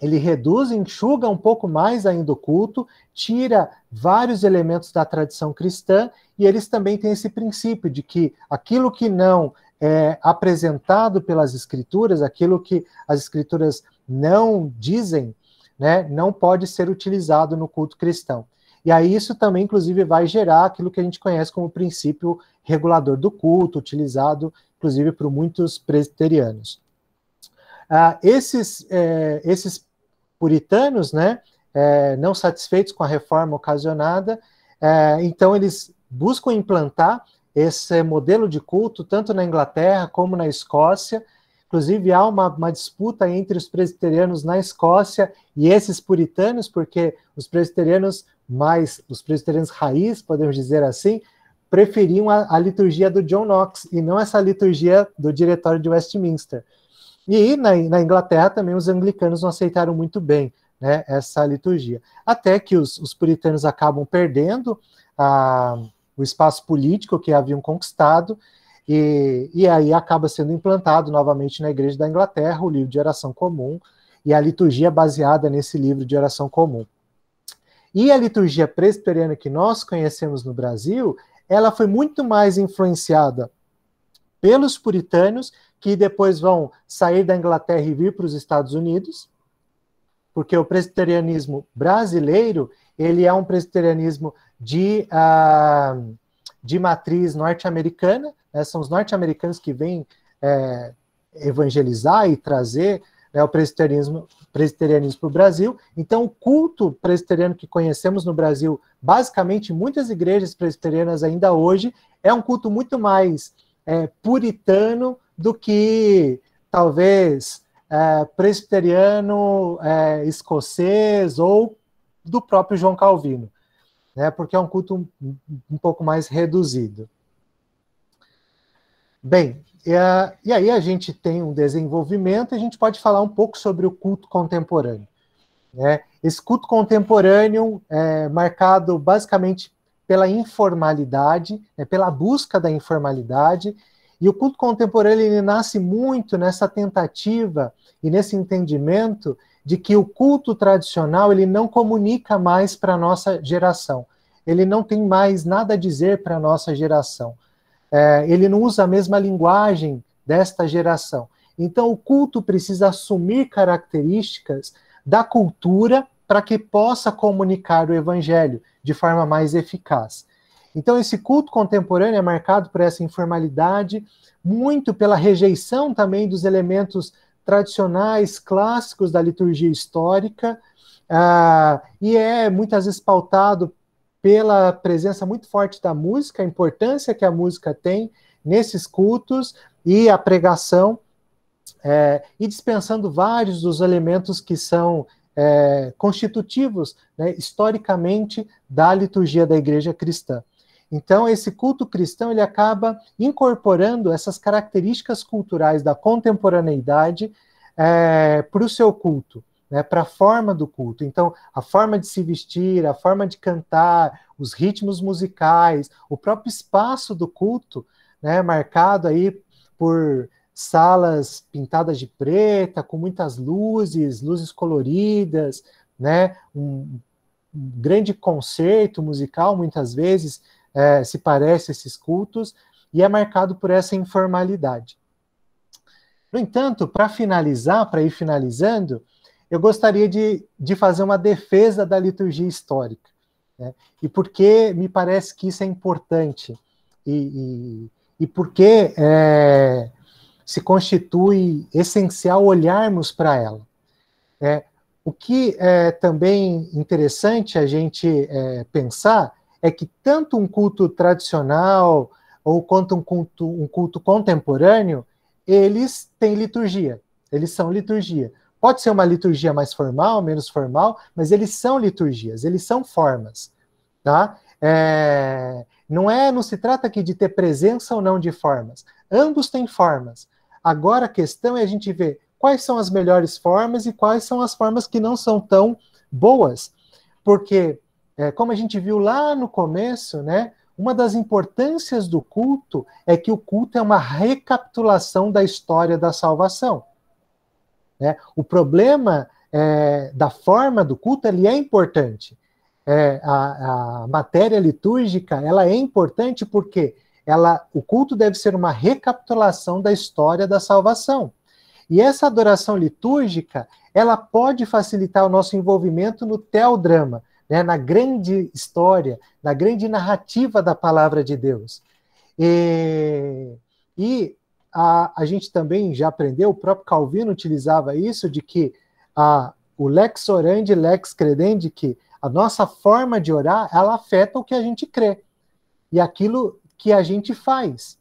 ele reduz, enxuga um pouco mais ainda o culto, tira vários elementos da tradição cristã, e eles também têm esse princípio de que aquilo que não é apresentado pelas Escrituras, aquilo que as Escrituras não dizem, né, não pode ser utilizado no culto cristão. E aí isso também, inclusive, vai gerar aquilo que a gente conhece como princípio regulador do culto, utilizado, inclusive, por muitos presbiterianos. Esses puritanos, né, não satisfeitos com a reforma ocasionada, então eles buscam implantar esse modelo de culto tanto na Inglaterra como na Escócia. Inclusive, há uma disputa entre os presbiterianos na Escócia e esses puritanos, porque os presbiterianos raiz, podemos dizer assim, preferiam a liturgia do John Knox e não essa liturgia do Diretório de Westminster. E na Inglaterra também os anglicanos não aceitaram muito bem, né, essa liturgia. Até que os puritanos acabam perdendo o espaço político que haviam conquistado, e aí acaba sendo implantado novamente na Igreja da Inglaterra o livro de oração comum e a liturgia baseada nesse livro de oração comum. E a liturgia presbiteriana que nós conhecemos no Brasil, ela foi muito mais influenciada pelos puritanos, que depois vão sair da Inglaterra e vir para os Estados Unidos, porque o presbiterianismo brasileiro, ele é um presbiterianismo de de matriz norte-americana, né, são os norte-americanos que vêm evangelizar e trazer, né, o presbiterianismo para o Brasil. Então, o culto presbiteriano que conhecemos no Brasil, basicamente, muitas igrejas presbiterianas ainda hoje, é um culto muito mais puritano do que, talvez, presbiteriano escocês ou do próprio João Calvino, né, porque é um culto um pouco mais reduzido. Bem, e aí a gente tem um desenvolvimento, a gente pode falar um pouco sobre o culto contemporâneo, né? Esse culto contemporâneo é marcado basicamente pela informalidade, pela busca da informalidade, e o culto contemporâneo ele nasce muito nessa tentativa e nesse entendimento de que o culto tradicional ele não comunica mais para a nossa geração, ele não tem mais nada a dizer para a nossa geração. Ele não usa a mesma linguagem desta geração. Então, o culto precisa assumir características da cultura para que possa comunicar o evangelho de forma mais eficaz. Então, esse culto contemporâneo é marcado por essa informalidade, muito pela rejeição também dos elementos tradicionais, clássicos da liturgia histórica, e é muitas vezes pautado pela presença muito forte da música, a importância que a música tem nesses cultos, e a pregação, e dispensando vários dos elementos que são constitutivos, né, historicamente, da liturgia da igreja cristã. Então, esse culto cristão, ele acaba incorporando essas características culturais da contemporaneidade para o seu culto, né, para a forma do culto. Então, a forma de se vestir, a forma de cantar, os ritmos musicais, o próprio espaço do culto, né, marcado aí por salas pintadas de preta, com muitas luzes coloridas, né, um grande concerto musical, muitas vezes, se parece a esses cultos, e é marcado por essa informalidade. No entanto, para ir finalizando, eu gostaria de fazer uma defesa da liturgia histórica, né? E porque me parece que isso é importante, e porque se constitui essencial olharmos para ela. O que é também interessante a gente pensar é que tanto um culto tradicional ou quanto um culto contemporâneo, eles têm liturgia, eles são liturgia. Pode ser uma liturgia mais formal, menos formal, mas eles são liturgias, eles são formas, tá? Não se trata aqui de ter presença ou não de formas. Ambos têm formas. Agora a questão é a gente ver quais são as melhores formas e quais são as formas que não são tão boas. Porque, como a gente viu lá no começo, né, uma das importâncias do culto é que o culto é uma recapitulação da história da salvação. O problema da forma do culto, ele é importante. A matéria litúrgica, ela é importante porque o culto deve ser uma recapitulação da história da salvação. E essa adoração litúrgica, ela pode facilitar o nosso envolvimento no teodrama, né, na grande história, na grande narrativa da palavra de Deus. A gente também já aprendeu, o próprio Calvino utilizava isso, de que o lex orandi, lex credendi, que a nossa forma de orar, ela afeta o que a gente crê e aquilo que a gente faz.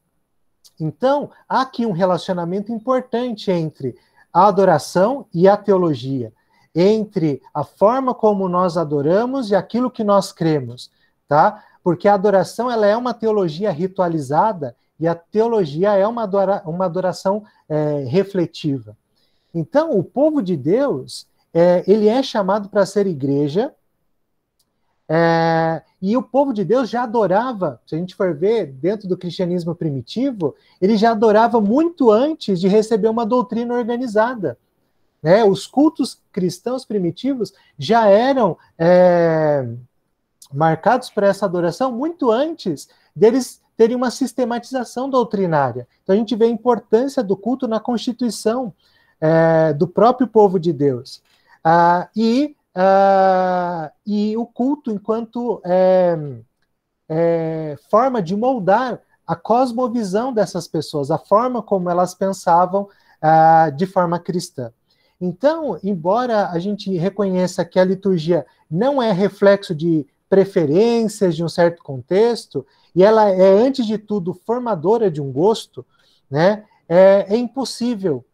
Então, há aqui um relacionamento importante entre a adoração e a teologia, entre a forma como nós adoramos e aquilo que nós cremos, tá? Porque a adoração, ela é uma teologia ritualizada e a teologia é uma adoração refletiva. Então, o povo de Deus, ele é chamado para ser igreja, e o povo de Deus já adorava, se a gente for ver dentro do cristianismo primitivo, ele já adorava muito antes de receber uma doutrina organizada. Né? Os cultos cristãos primitivos já eram marcados por essa adoração muito antes deles terem uma sistematização doutrinária. Então a gente vê a importância do culto na constituição do próprio povo de Deus. E o culto enquanto forma de moldar a cosmovisão dessas pessoas, a forma como elas pensavam de forma cristã. Então, embora a gente reconheça que a liturgia não é reflexo de preferências de um certo contexto, e ela é, antes de tudo, formadora de um gosto, né, é impossível,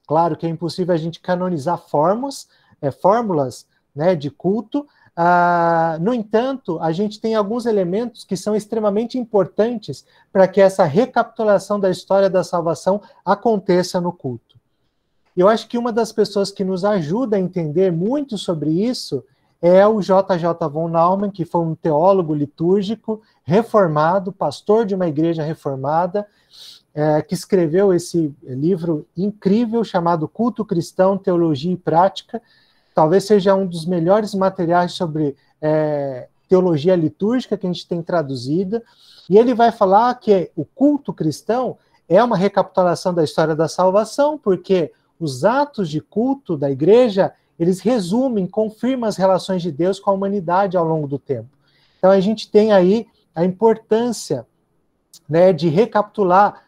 claro que é impossível a gente canonizar fórmulas, né, de culto. No entanto, a gente tem alguns elementos que são extremamente importantes para que essa recapitulação da história da salvação aconteça no culto. Eu acho que uma das pessoas que nos ajuda a entender muito sobre isso é o J.J. von Naumann, que foi um teólogo litúrgico, reformado, pastor de uma igreja reformada, que escreveu esse livro incrível chamado Culto Cristão, Teologia e Prática. Talvez seja um dos melhores materiais sobre teologia litúrgica que a gente tem traduzido. E ele vai falar que o culto cristão é uma recapitulação da história da salvação, porque os atos de culto da igreja, eles resumem, confirmam as relações de Deus com a humanidade ao longo do tempo. Então, a gente tem aí a importância, né, de recapitular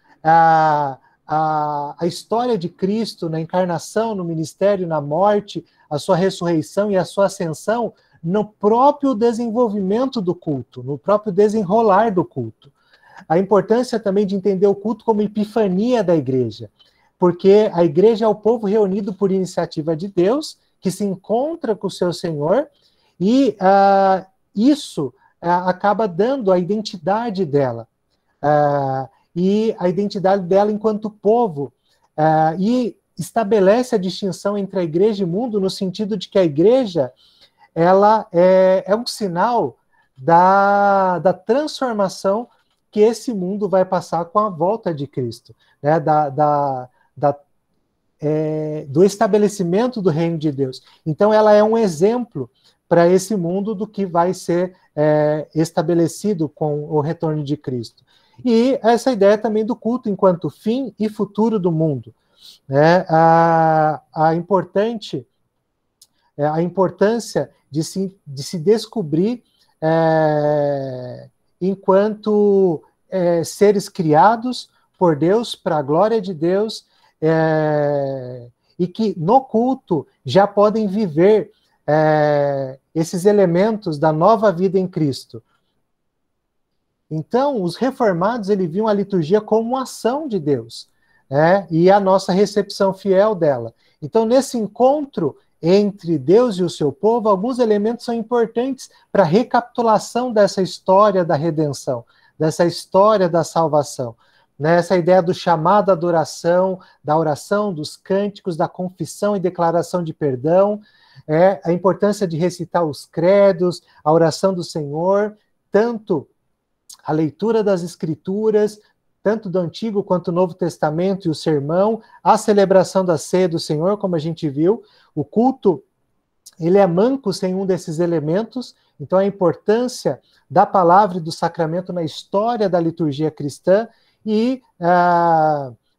a história de Cristo na encarnação, no ministério, na morte, a sua ressurreição e a sua ascensão no próprio desenvolvimento do culto, no próprio desenrolar do culto. A importância também de entender o culto como epifania da igreja, porque a igreja é o povo reunido por iniciativa de Deus, que se encontra com o seu Senhor, e isso acaba dando a identidade dela, e a identidade dela enquanto povo, e estabelece a distinção entre a igreja e o mundo, no sentido de que a igreja ela é um sinal da transformação que esse mundo vai passar com a volta de Cristo, né? Do estabelecimento do reino de Deus. Então, ela é um exemplo para esse mundo do que vai ser estabelecido com o retorno de Cristo. E essa ideia também do culto enquanto fim e futuro do mundo, né? A importância de se descobrir enquanto seres criados por Deus, para a glória de Deus, e que no culto já podem viver esses elementos da nova vida em Cristo. Então, os reformados, eles viam a liturgia como uma ação de Deus, né? E a nossa recepção fiel dela. Então, nesse encontro entre Deus e o seu povo, alguns elementos são importantes para a recapitulação dessa história da redenção, dessa história da salvação. Nessa ideia do chamado à adoração, da oração, dos cânticos, da confissão e declaração de perdão, a importância de recitar os credos, a oração do Senhor, tanto a leitura das Escrituras, tanto do Antigo quanto do Novo Testamento e o sermão, a celebração da ceia do Senhor, como a gente viu. O culto, ele é manco sem um desses elementos, então a importância da palavra e do sacramento na história da liturgia cristã e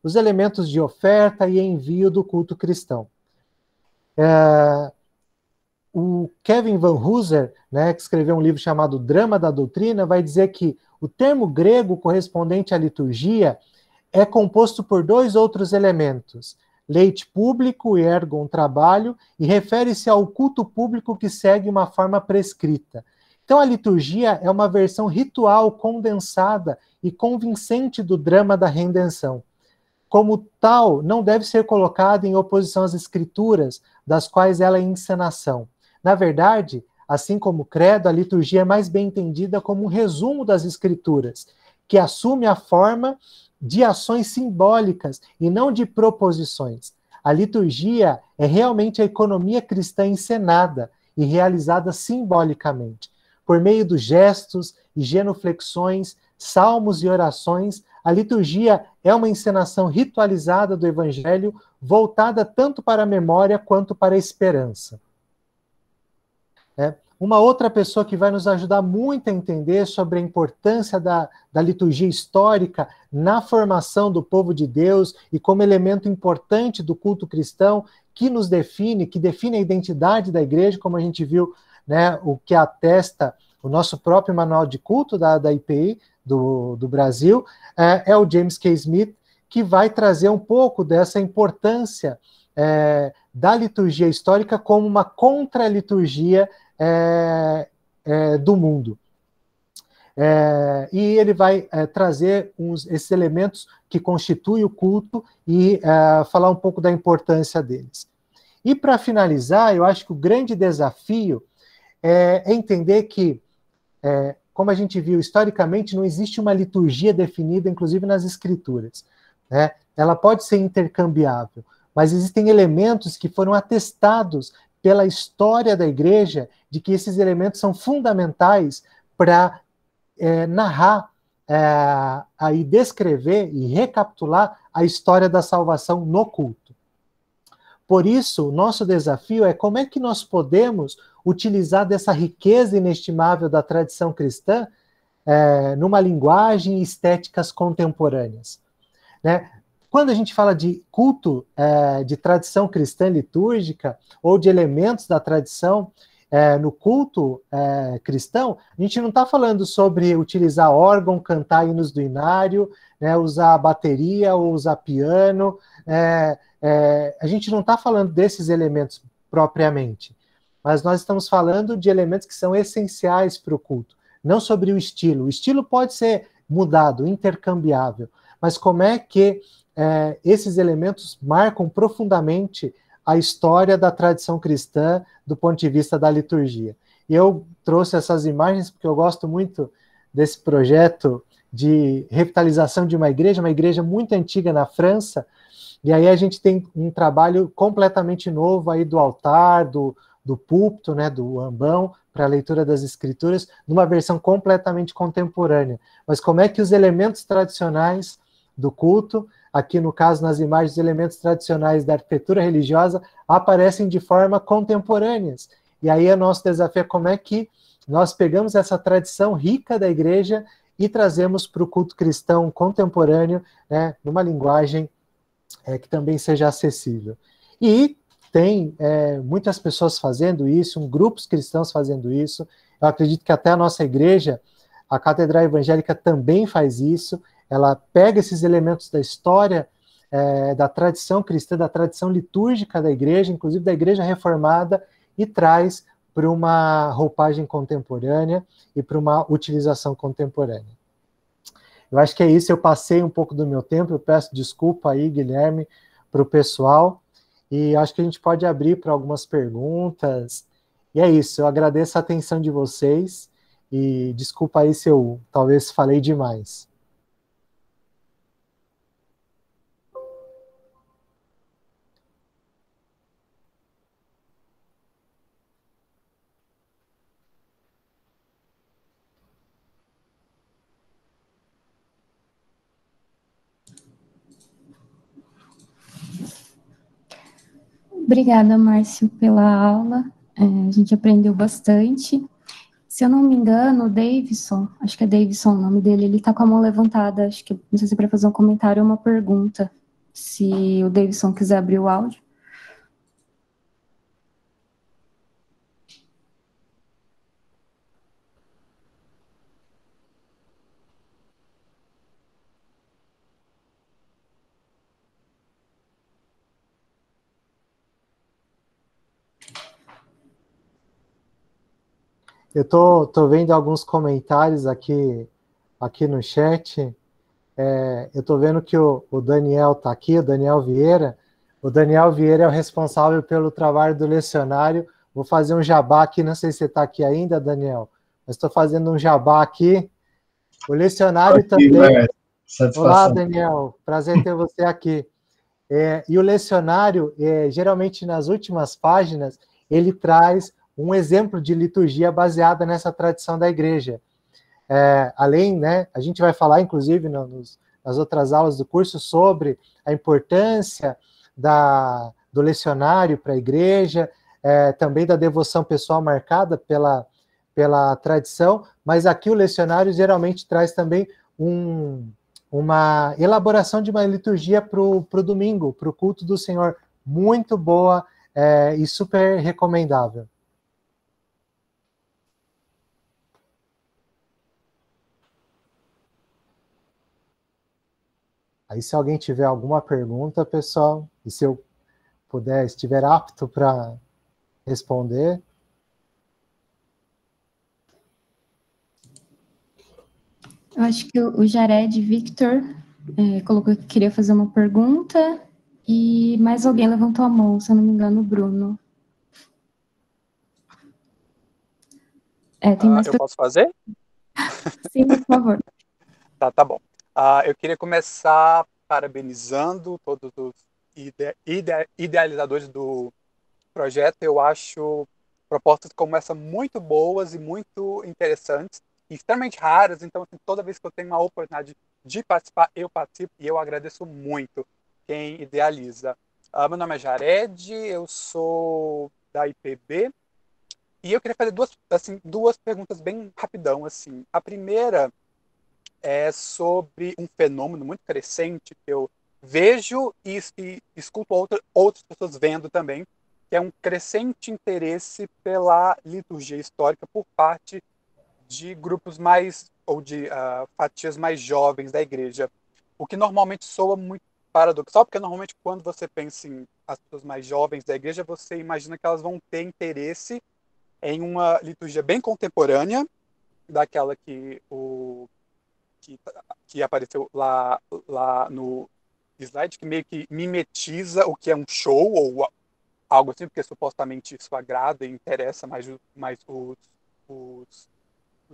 os elementos de oferta e envio do culto cristão. O Kevin Van Hooser, né, que escreveu um livro chamado Drama da Doutrina, vai dizer que o termo grego correspondente à liturgia é composto por dois outros elementos, leite público e ergon trabalho, e refere-se ao culto público que segue uma forma prescrita. Então a liturgia é uma versão ritual, condensada e convincente do drama da redenção. Como tal, não deve ser colocada em oposição às escrituras, das quais ela é encenação. Na verdade, assim como o credo, a liturgia é mais bem entendida como um resumo das escrituras, que assume a forma de ações simbólicas e não de proposições. A liturgia é realmente a economia cristã encenada e realizada simbolicamente. Por meio dos gestos e genuflexões, salmos e orações, a liturgia é uma encenação ritualizada do Evangelho, voltada tanto para a memória quanto para a esperança. Uma outra pessoa que vai nos ajudar muito a entender sobre a importância da liturgia histórica na formação do povo de Deus e como elemento importante do culto cristão, que nos define, que define a identidade da igreja, como a gente viu, né, o que atesta o nosso próprio manual de culto da IPI do Brasil, é o James K. Smith, que vai trazer um pouco dessa importância da liturgia histórica como uma contra-liturgia do mundo. E ele vai trazer esses elementos que constituem o culto e falar um pouco da importância deles. E para finalizar, eu acho que o grande desafio é entender que, como a gente viu historicamente, não existe uma liturgia definida, inclusive nas escrituras, né? Ela pode ser intercambiável, mas existem elementos que foram atestados pela história da igreja de que esses elementos são fundamentais para narrar, aí descrever e recapitular a história da salvação no culto. Por isso, o nosso desafio é como é que nós podemos utilizar dessa riqueza inestimável da tradição cristã numa linguagem e estéticas contemporâneas, né? Quando a gente fala de culto de tradição cristã litúrgica ou de elementos da tradição no culto cristão, a gente não está falando sobre utilizar órgão, cantar hinos do inário, né, usar bateria ou usar piano. A gente não está falando desses elementos propriamente, mas nós estamos falando de elementos que são essenciais para o culto, não sobre o estilo. O estilo pode ser mudado, intercambiável, mas como é que esses elementos marcam profundamente a história da tradição cristã do ponto de vista da liturgia. E eu trouxe essas imagens porque eu gosto muito desse projeto de revitalização de uma igreja muito antiga na França, e aí a gente tem um trabalho completamente novo aí do altar, do púlpito, né, do ambão, para a leitura das escrituras, numa versão completamente contemporânea. Mas como é que os elementos tradicionais do culto, aqui no caso nas imagens, os elementos tradicionais da arquitetura religiosa, aparecem de forma contemporâneas. E aí o nosso desafio é como é que nós pegamos essa tradição rica da igreja e trazemos para o culto cristão contemporâneo, né, numa linguagem que também seja acessível. E tem muitas pessoas fazendo isso, grupos cristãos fazendo isso. Eu acredito que até a nossa igreja, a Catedral Evangélica, também faz isso. Ela pega esses elementos da história, da tradição cristã, da tradição litúrgica da igreja, inclusive da igreja reformada, e traz para uma roupagem contemporânea e para uma utilização contemporânea. Eu acho que é isso, eu passei um pouco do meu tempo, eu peço desculpa aí, Guilherme, para o pessoal, e acho que a gente pode abrir para algumas perguntas. E é isso, eu agradeço a atenção de vocês, e desculpa aí se eu talvez falei demais. Obrigada, Márcio, pela aula. A gente aprendeu bastante. Se eu não me engano, o Davidson, acho que é Davidson o nome dele, ele está com a mão levantada. Acho que não sei se é para fazer um comentário ou uma pergunta. Se o Davidson quiser abrir o áudio. Eu tô vendo alguns comentários aqui no chat. Eu estou vendo que o Daniel está aqui, o Daniel Vieira. O Daniel Vieira é o responsável pelo trabalho do lecionário. Vou fazer um jabá aqui, não sei se você está aqui ainda, Daniel, mas estou fazendo um jabá aqui. O lecionário aqui, também. Olá, Daniel, prazer ter você aqui. E o lecionário, geralmente nas últimas páginas, ele traz um exemplo de liturgia baseada nessa tradição da igreja. Além, né, a gente vai falar, inclusive, nas outras aulas do curso, sobre a importância do lecionário para a igreja, também da devoção pessoal marcada pela tradição, mas aqui o lecionário geralmente traz também uma elaboração de uma liturgia para o domingo, para o culto do Senhor, muito boa e super recomendável. Aí, se alguém tiver alguma pergunta, pessoal, e se eu puder, estiver apto para responder. Eu acho que o Jared Victor colocou que queria fazer uma pergunta, e mais alguém levantou a mão, se eu não me engano, o Bruno. Tem mais eu posso fazer? Sim, por favor. Tá bom. Eu queria começar parabenizando todos os idealizadores do projeto. Eu acho propostas como essa muito boas e muito interessantes, e extremamente raras. Então, assim, toda vez que eu tenho uma oportunidade de participar, eu participo, e eu agradeço muito quem idealiza. Meu nome é Jared, eu sou da IPB, e eu queria fazer duas perguntas bem rapidão. Assim. A primeira é sobre um fenômeno muito crescente que eu vejo e escuto outras pessoas vendo também, que é um crescente interesse pela liturgia histórica por parte de grupos mais, ou de fatias mais jovens da igreja. O que normalmente soa muito paradoxal, porque normalmente quando você pensa em as pessoas mais jovens da igreja, você imagina que elas vão ter interesse em uma liturgia bem contemporânea, daquela que apareceu lá no slide, que meio que mimetiza o que é um show ou algo assim, porque supostamente isso agrada e interessa mais os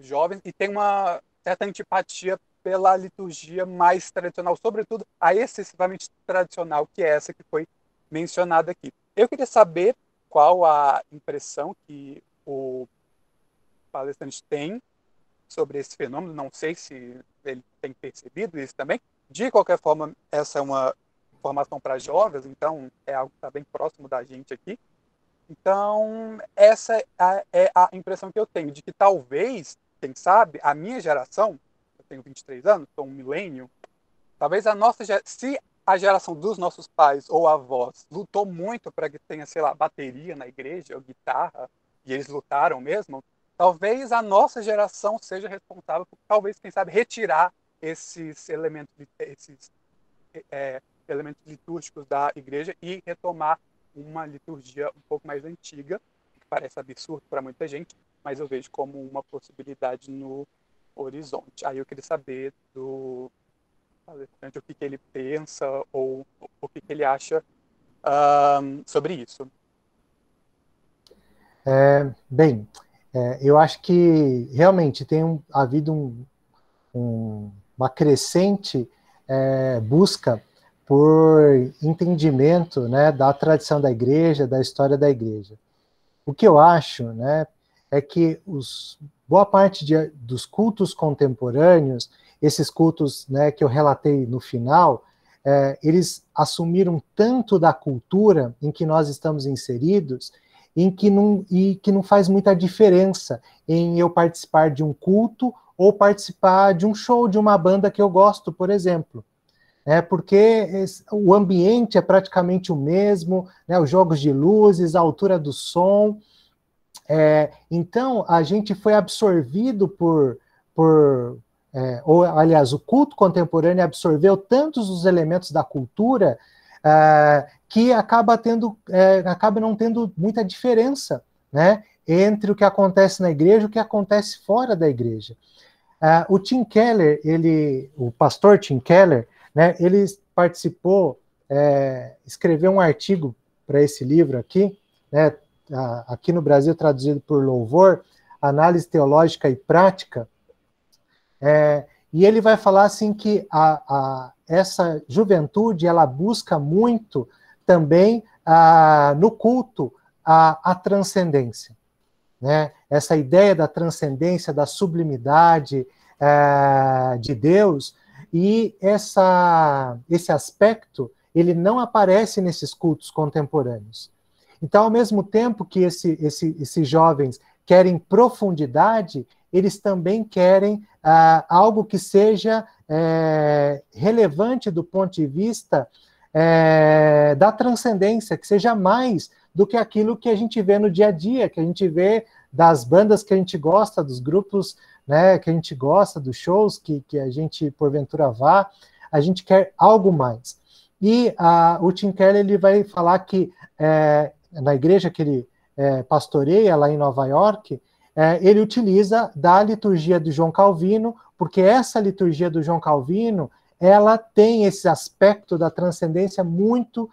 jovens, e tem uma certa antipatia pela liturgia mais tradicional, sobretudo a excessivamente tradicional, que é essa que foi mencionada aqui. Eu queria saber qual a impressão que o palestrante tem sobre esse fenômeno, não sei se ele tem percebido isso também. De qualquer forma, essa é uma formação para jovens, então é algo que está bem próximo da gente aqui. Então, essa é a impressão que eu tenho, de que talvez, quem sabe, a minha geração, eu tenho 23 anos, sou um milênio, talvez se a geração dos nossos pais ou avós lutou muito para que tenha, sei lá, bateria na igreja ou guitarra, e eles lutaram mesmo, talvez a nossa geração seja responsável por, talvez, quem sabe, retirar esses elementos litúrgicos da igreja e retomar uma liturgia um pouco mais antiga, que parece absurdo para muita gente, mas eu vejo como uma possibilidade no horizonte. Aí eu queria saber do palestrante o que ele pensa ou o que ele acha sobre isso. Bem, eu acho que realmente tem havido uma crescente busca por entendimento, né, da tradição da igreja, da história da igreja. O que eu acho, né, é que boa parte dos cultos contemporâneos, esses cultos, né, que eu relatei no final, eles assumiram tanto da cultura em que nós estamos inseridos, que não faz muita diferença em eu participar de um culto ou participar de um show de uma banda que eu gosto, por exemplo. Porque o ambiente é praticamente o mesmo, né, os jogos de luzes, a altura do som. Então, a gente foi absorvido aliás, o culto contemporâneo absorveu tantos os elementos da cultura que acaba não tendo muita diferença, né, entre o que acontece na igreja e o que acontece fora da igreja. O Tim Keller, o pastor Tim Keller, né, ele participou, escreveu um artigo para esse livro aqui, né, aqui no Brasil traduzido por Louvor, Análise Teológica e Prática, e ele vai falar assim que essa juventude ela busca muito também no culto a transcendência, né? Essa ideia da transcendência, da sublimidade de Deus, e esse aspecto ele não aparece nesses cultos contemporâneos. Então, ao mesmo tempo que esses jovens querem profundidade, eles também querem algo que seja relevante do ponto de vista da transcendência, que seja mais do que aquilo que a gente vê no dia a dia, que a gente vê das bandas que a gente gosta, dos grupos, né, que a gente gosta, dos shows que a gente, porventura, vá. a gente quer algo mais. E o Tim Keller ele vai falar que na igreja que ele pastoreia lá em Nova York, ele utiliza da liturgia do João Calvino, porque essa liturgia do João Calvino, ela tem esse aspecto da transcendência muito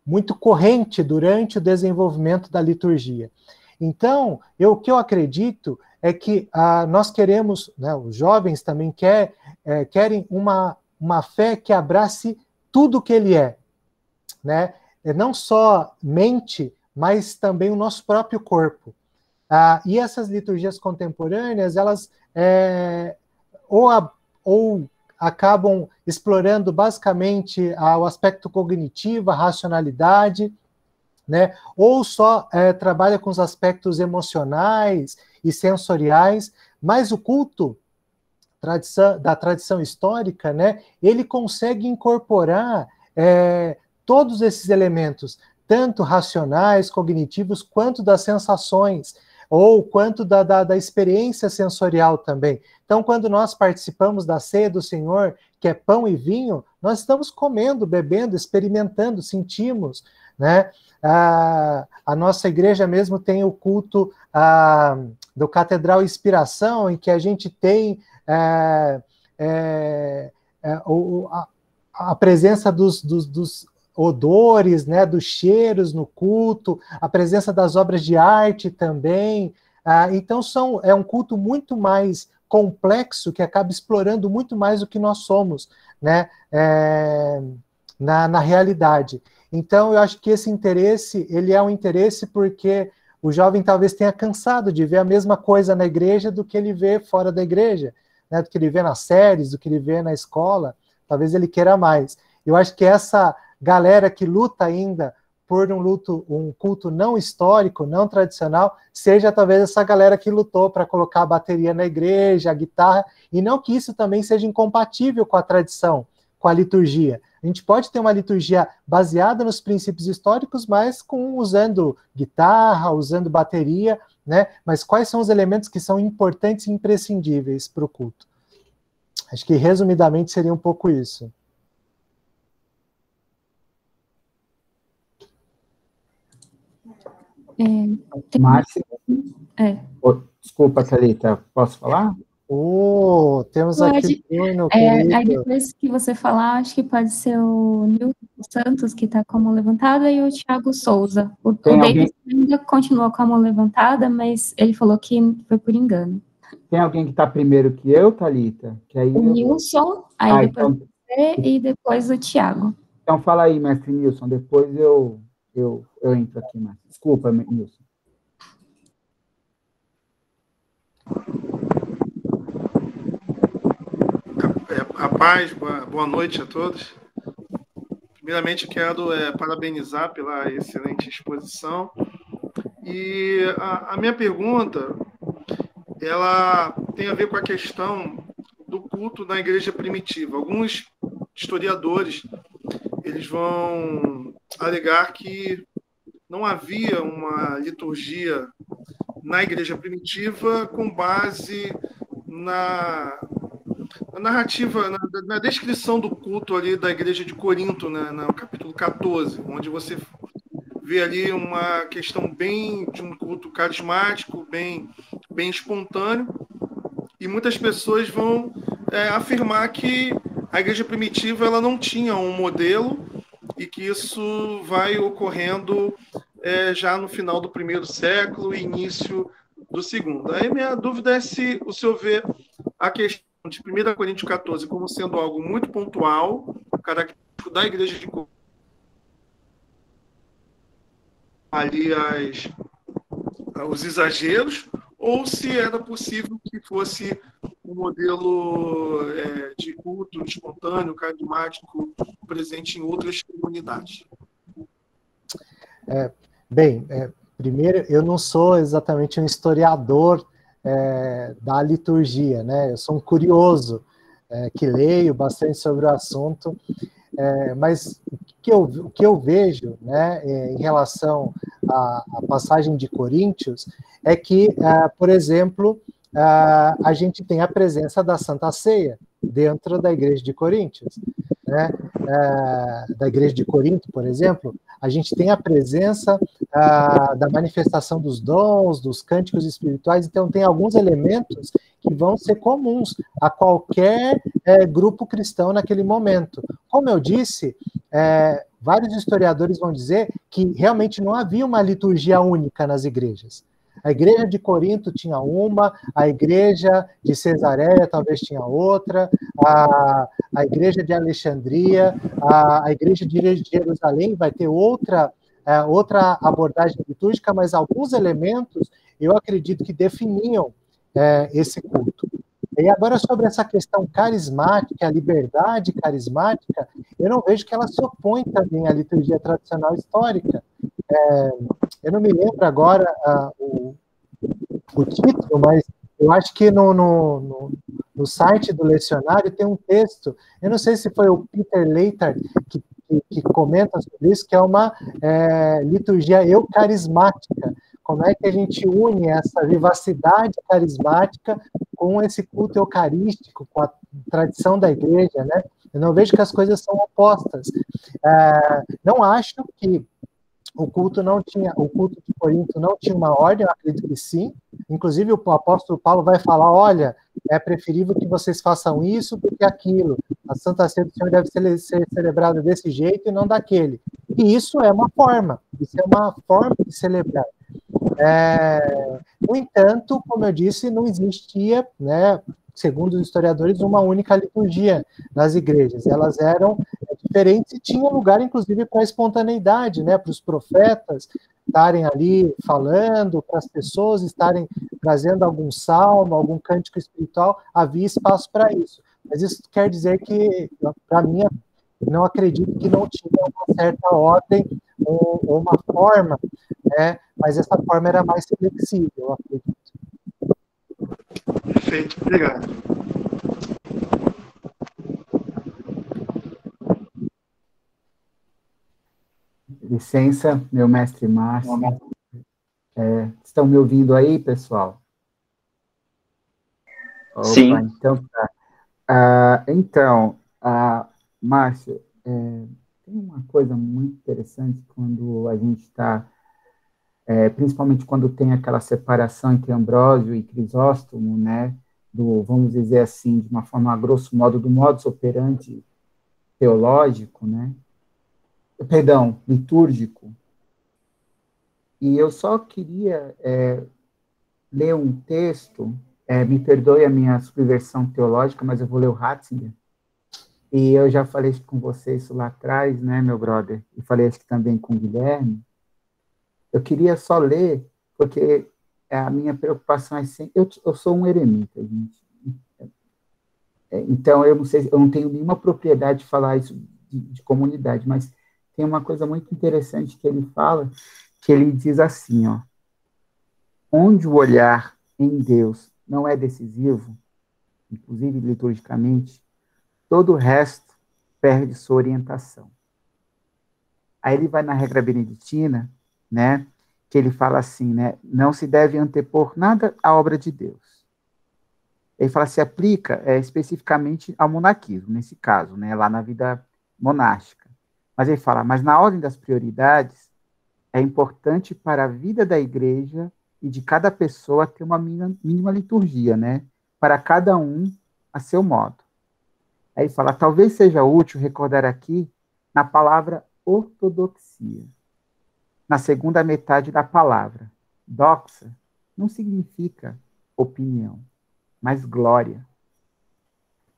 muito corrente durante o desenvolvimento da liturgia. Então, o que eu acredito é que nós queremos, né, os jovens também querem uma fé que abrace tudo o que ele é, né? Não só mente, mas também o nosso próprio corpo. E essas liturgias contemporâneas, elas ou acabam explorando basicamente o aspecto cognitivo, a racionalidade, né? Ou só trabalha com os aspectos emocionais e sensoriais, mas o culto da tradição histórica, né, ele consegue incorporar todos esses elementos, tanto racionais, cognitivos, quanto das sensações, ou quanto da experiência sensorial também. Então, quando nós participamos da ceia do Senhor, que é pão e vinho, nós estamos comendo, bebendo, experimentando, sentimos, né? A nossa igreja mesmo tem o culto do Catedral Inspiração, em que a gente tem a presença dos odores, né, dos cheiros no culto, a presença das obras de arte também. Então, é um culto muito mais complexo, que acaba explorando muito mais o que nós somos, né, na realidade. Então, eu acho que esse interesse, ele é um interesse porque o jovem talvez tenha cansado de ver a mesma coisa na igreja do que ele vê fora da igreja, né, do que ele vê nas séries, do que ele vê na escola. Talvez ele queira mais. Eu acho que essa galera que luta ainda por um culto não histórico, não tradicional, seja talvez essa galera que lutou para colocar a bateria na igreja, a guitarra, e não que isso também seja incompatível com a tradição, com a liturgia. A gente pode ter uma liturgia baseada nos princípios históricos, mas usando guitarra, usando bateria, né? Mas quais são os elementos que são importantes e imprescindíveis para o culto? Acho que, resumidamente, seria um pouco isso. Márcia? Desculpa, Thalita, posso falar? Temos aqui o Bruno. Aí depois que você falar, acho que pode ser o Nilson Santos, que está com a mão levantada, e o Thiago Souza. O David ainda continua com a mão levantada, mas ele falou que foi por engano. Tem alguém que está primeiro que eu, Thalita? Que aí o Nilson, aí depois então... você e depois o Thiago. Então fala aí, mestre Nilson, depois eu entro aqui, mas desculpa, Nilson. A paz, boa noite a todos. Primeiramente, quero parabenizar pela excelente exposição. E a minha pergunta, ela tem a ver com a questão do culto na igreja primitiva. Alguns historiadores, eles vão alegar que não havia uma liturgia na igreja primitiva com base na narrativa, na descrição do culto ali da igreja de Corinto, né, no capítulo 14, onde você vê ali uma questão bem de um culto carismático, bem espontâneo, e muitas pessoas vão afirmar que a igreja primitiva ela não tinha um modelo e que isso vai ocorrendo já no final do primeiro século e início do segundo. Aí minha dúvida é se o senhor vê a questão de 1 Coríntios 14 como sendo algo muito pontual, característico da igreja de Corinto, ali os exageros, ou se era possível que fosse um modelo de culto espontâneo, carismático, presente em outras comunidades. Primeiro, eu não sou exatamente um historiador da liturgia, né? Eu sou um curioso que leio bastante sobre o assunto, mas o que eu vejo, né, em relação à passagem de Coríntios é que, por exemplo, a gente tem a presença da Santa Ceia dentro da Igreja de Coríntios, né? Da Igreja de Corinto, por exemplo, a gente tem a presença da manifestação dos dons, dos cânticos espirituais, então tem alguns elementos que vão ser comuns a qualquer grupo cristão naquele momento. Como eu disse, vários historiadores vão dizer que realmente não havia uma liturgia única nas igrejas. A igreja de Corinto tinha uma, a igreja de Cesareia talvez tinha outra, a igreja de Alexandria, a igreja de Jerusalém vai ter outra abordagem litúrgica, mas alguns elementos eu acredito que definiam esse culto. E agora, sobre essa questão carismática, a liberdade carismática, eu não vejo que ela se opõe também à liturgia tradicional histórica. Eu não me lembro agora o título, mas eu acho que no site do lecionário tem um texto, eu não sei se foi o Peter Leiter que comenta sobre isso, que é uma liturgia eucarismática. Como é que a gente une essa vivacidade carismática com esse culto eucarístico, com a tradição da igreja, né? Eu não vejo que as coisas são opostas. Não acho que o culto de Corinto não tinha uma ordem, eu acredito que sim. Inclusive, o apóstolo Paulo vai falar, olha, é preferível que vocês façam isso do que aquilo. A Santa Ceia do Senhor deve ser celebrada desse jeito e não daquele. E isso é uma forma de celebrar. No entanto, como eu disse, não existia, né, segundo os historiadores, uma única liturgia nas igrejas. Elas eram diferentes e tinha lugar, inclusive, para a espontaneidade, né, para os profetas estarem ali falando, para as pessoas estarem trazendo algum salmo, algum cântico espiritual, havia espaço para isso. Mas isso quer dizer que, para mim, não acredito que não tinha uma certa ordem ou uma forma, né, mas essa forma era mais flexível, eu acredito. Perfeito, obrigado. Licença, meu mestre Márcio. Estão me ouvindo aí, pessoal? Opa, sim. Então tá. Márcio, tem uma coisa muito interessante quando a gente está, principalmente quando tem aquela separação entre Ambrósio e Crisóstomo, né, vamos dizer assim, de uma forma, a grosso modo, do modus operandi teológico, né, litúrgico. E eu só queria ler um texto, me perdoe a minha subversão teológica, mas eu vou ler o Ratzinger, e eu já falei isso com você isso lá atrás, né, meu brother, e falei isso também com o Guilherme. Eu queria só ler, porque a minha preocupação é sempre... Eu sou um eremita, gente. Então, eu não tenho nenhuma propriedade de falar isso de comunidade, mas tem uma coisa muito interessante que ele fala, que ele diz assim, ó, onde o olhar em Deus não é decisivo, inclusive liturgicamente, todo o resto perde sua orientação. Aí ele vai na regra beneditina, né, que ele fala assim, né, não se deve antepor nada à obra de Deus. Ele fala, se aplica especificamente ao monaquismo, nesse caso, né, lá na vida monástica. Mas ele fala, mas na ordem das prioridades, é importante para a vida da igreja e de cada pessoa ter uma mínima liturgia, né, para cada um a seu modo. Aí ele fala, talvez seja útil recordar aqui na palavra ortodoxia, na segunda metade da palavra. Doxa não significa opinião, mas glória.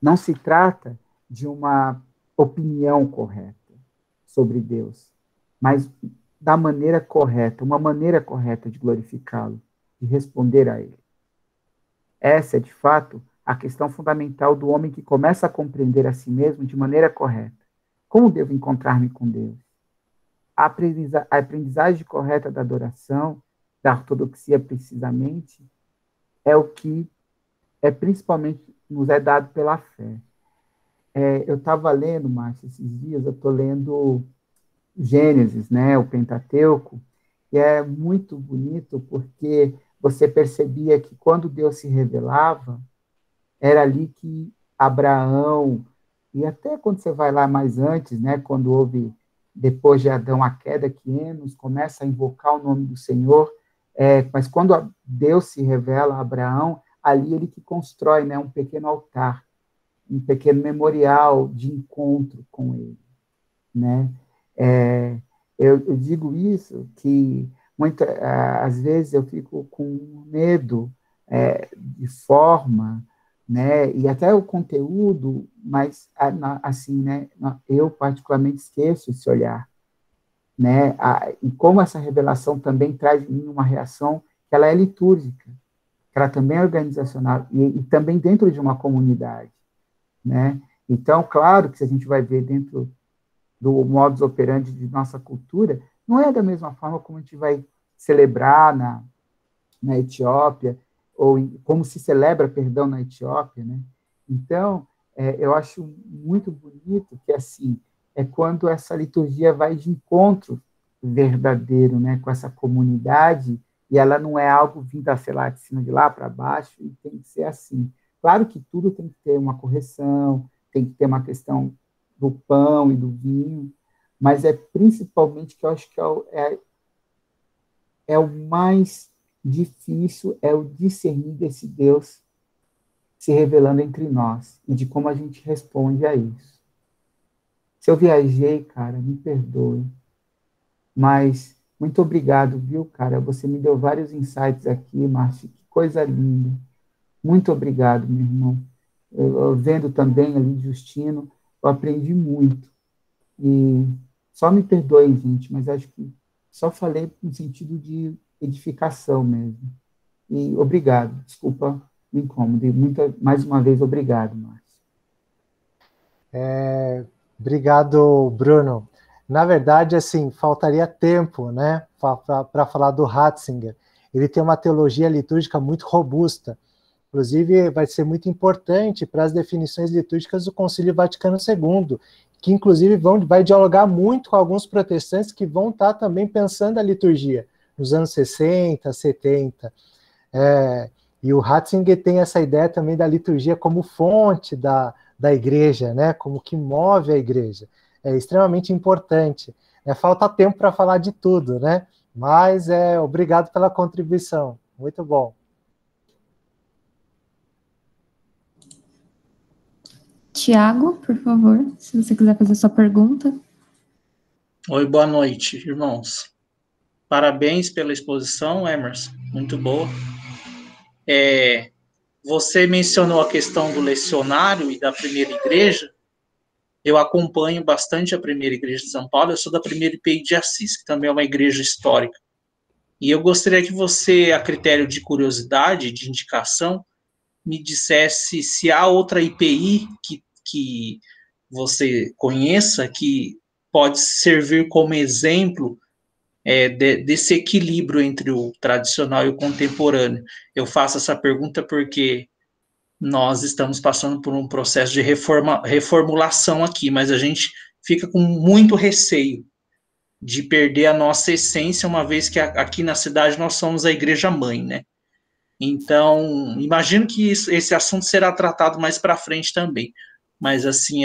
Não se trata de uma opinião correta sobre Deus, mas da maneira correta, uma maneira correta de glorificá-lo, de responder a ele. Essa é, de fato, a questão fundamental do homem que começa a compreender a si mesmo de maneira correta. Como devo encontrar-me com Deus? A aprendizagem correta da adoração, da ortodoxia precisamente, é o que principalmente nos é dado pela fé. Eu estava lendo, Márcio, esses dias, eu estou lendo Gênesis, né, o Pentateuco, e é muito bonito porque você percebia que quando Deus se revelava, era ali que Abraão, e até quando você vai lá mais antes, né, quando houve, depois de Adão, a queda, que Enos começa a invocar o nome do Senhor, mas quando Deus se revela a Abraão, ali ele que constrói, né, um pequeno altar, um pequeno memorial de encontro com ele, né? Eu digo isso, que às vezes eu fico com medo de forma, né, e até o conteúdo, mas assim, né, eu particularmente esqueço esse olhar, né, e como essa revelação também traz em mim uma reação que ela é litúrgica, que ela também é organizacional, e também dentro de uma comunidade, né? Então, claro que se a gente vai ver dentro do modus operandi de nossa cultura, não é da mesma forma como a gente vai celebrar na Etiópia, ou como se celebra, perdão, na Etiópia, né? Então, eu acho muito bonito que, assim, é quando essa liturgia vai de encontro verdadeiro, né, com essa comunidade, e ela não é algo vindo, sei lá, de cima de lá para baixo, e tem que ser assim. Claro que tudo tem que ter uma correção, tem que ter uma questão do pão e do vinho, mas é principalmente que eu acho que é o mais difícil, é o discernir desse Deus se revelando entre nós e de como a gente responde a isso. Se eu viajei, cara, me perdoe, mas muito obrigado, viu, cara? Você me deu vários insights aqui, Márcio, que coisa linda. Muito obrigado, meu irmão. Eu vendo também ali Justino, eu aprendi muito. E só me perdoem, gente, mas acho que só falei no sentido de edificação mesmo. E obrigado, desculpa o incômodo. E mais uma vez, obrigado, Márcio. Obrigado, Bruno. Na verdade, assim, faltaria tempo, né, para falar do Ratzinger. Ele tem uma teologia litúrgica muito robusta. Inclusive, vai ser muito importante para as definições litúrgicas do Concílio Vaticano II, que, inclusive, vai dialogar muito com alguns protestantes que vão estar também pensando a liturgia nos anos 60, 70. E o Ratzinger tem essa ideia também da liturgia como fonte da igreja, né, como que move a igreja. É extremamente importante. Falta tempo para falar de tudo, né? Mas obrigado pela contribuição. Muito bom. Tiago, por favor, se você quiser fazer sua pergunta. Oi, boa noite, irmãos. Parabéns pela exposição, Emerson, muito boa. Você mencionou a questão do lecionário e da primeira igreja. Eu acompanho bastante a primeira igreja de São Paulo, eu sou da primeira IPI de Assis, que também é uma igreja histórica. E eu gostaria que você, a critério de curiosidade, de indicação, me dissesse se há outra IPI que você conheça, que pode servir como exemplo desse equilíbrio entre o tradicional e o contemporâneo. Eu faço essa pergunta porque nós estamos passando por um processo de reformulação aqui, mas a gente fica com muito receio de perder a nossa essência, uma vez que aqui na cidade nós somos a igreja mãe, né? Então, imagino que esse assunto será tratado mais para frente também, mas assim,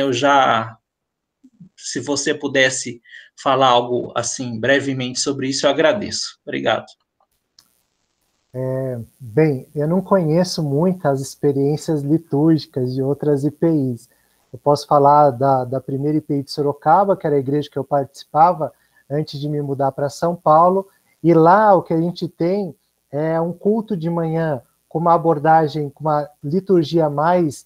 se você pudesse falar algo assim brevemente sobre isso, eu agradeço. Obrigado. Bem, eu não conheço muitas experiências litúrgicas de outras IPIs. Eu posso falar da primeira IPI de Sorocaba, que era a igreja que eu participava antes de me mudar para São Paulo, e lá o que a gente tem é um culto de manhã com uma abordagem, com uma liturgia mais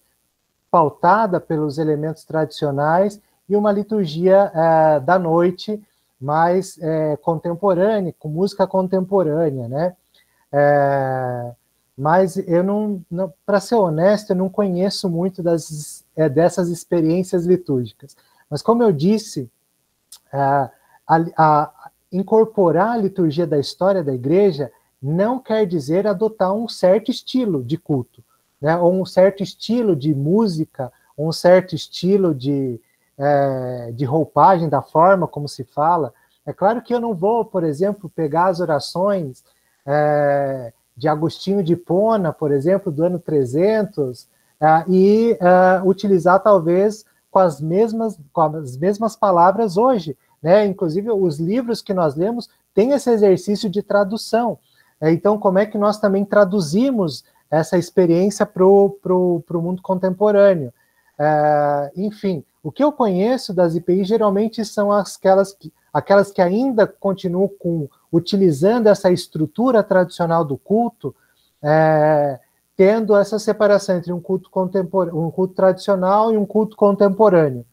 pautada pelos elementos tradicionais e uma liturgia da noite mais contemporânea, com música contemporânea, né? Mas eu não para ser honesto, eu não conheço muito dessas experiências litúrgicas. Mas como eu disse, incorporar a liturgia da história da igreja não quer dizer adotar um certo estilo de culto, né? Ou um certo estilo de música, ou um certo estilo de roupagem, da forma como se fala. É claro que eu não vou, por exemplo, pegar as orações de Agostinho de Hipona, por exemplo, do ano 300, e utilizar talvez com as mesmas palavras hoje, né? Inclusive, os livros que nós lemos têm esse exercício de tradução. Então, como é que nós também traduzimos essa experiência para o mundo contemporâneo? Enfim, o que eu conheço das IPIs geralmente são aquelas que ainda continuam utilizando essa estrutura tradicional do culto, tendo essa separação entre um culto tradicional e um culto contemporâneo.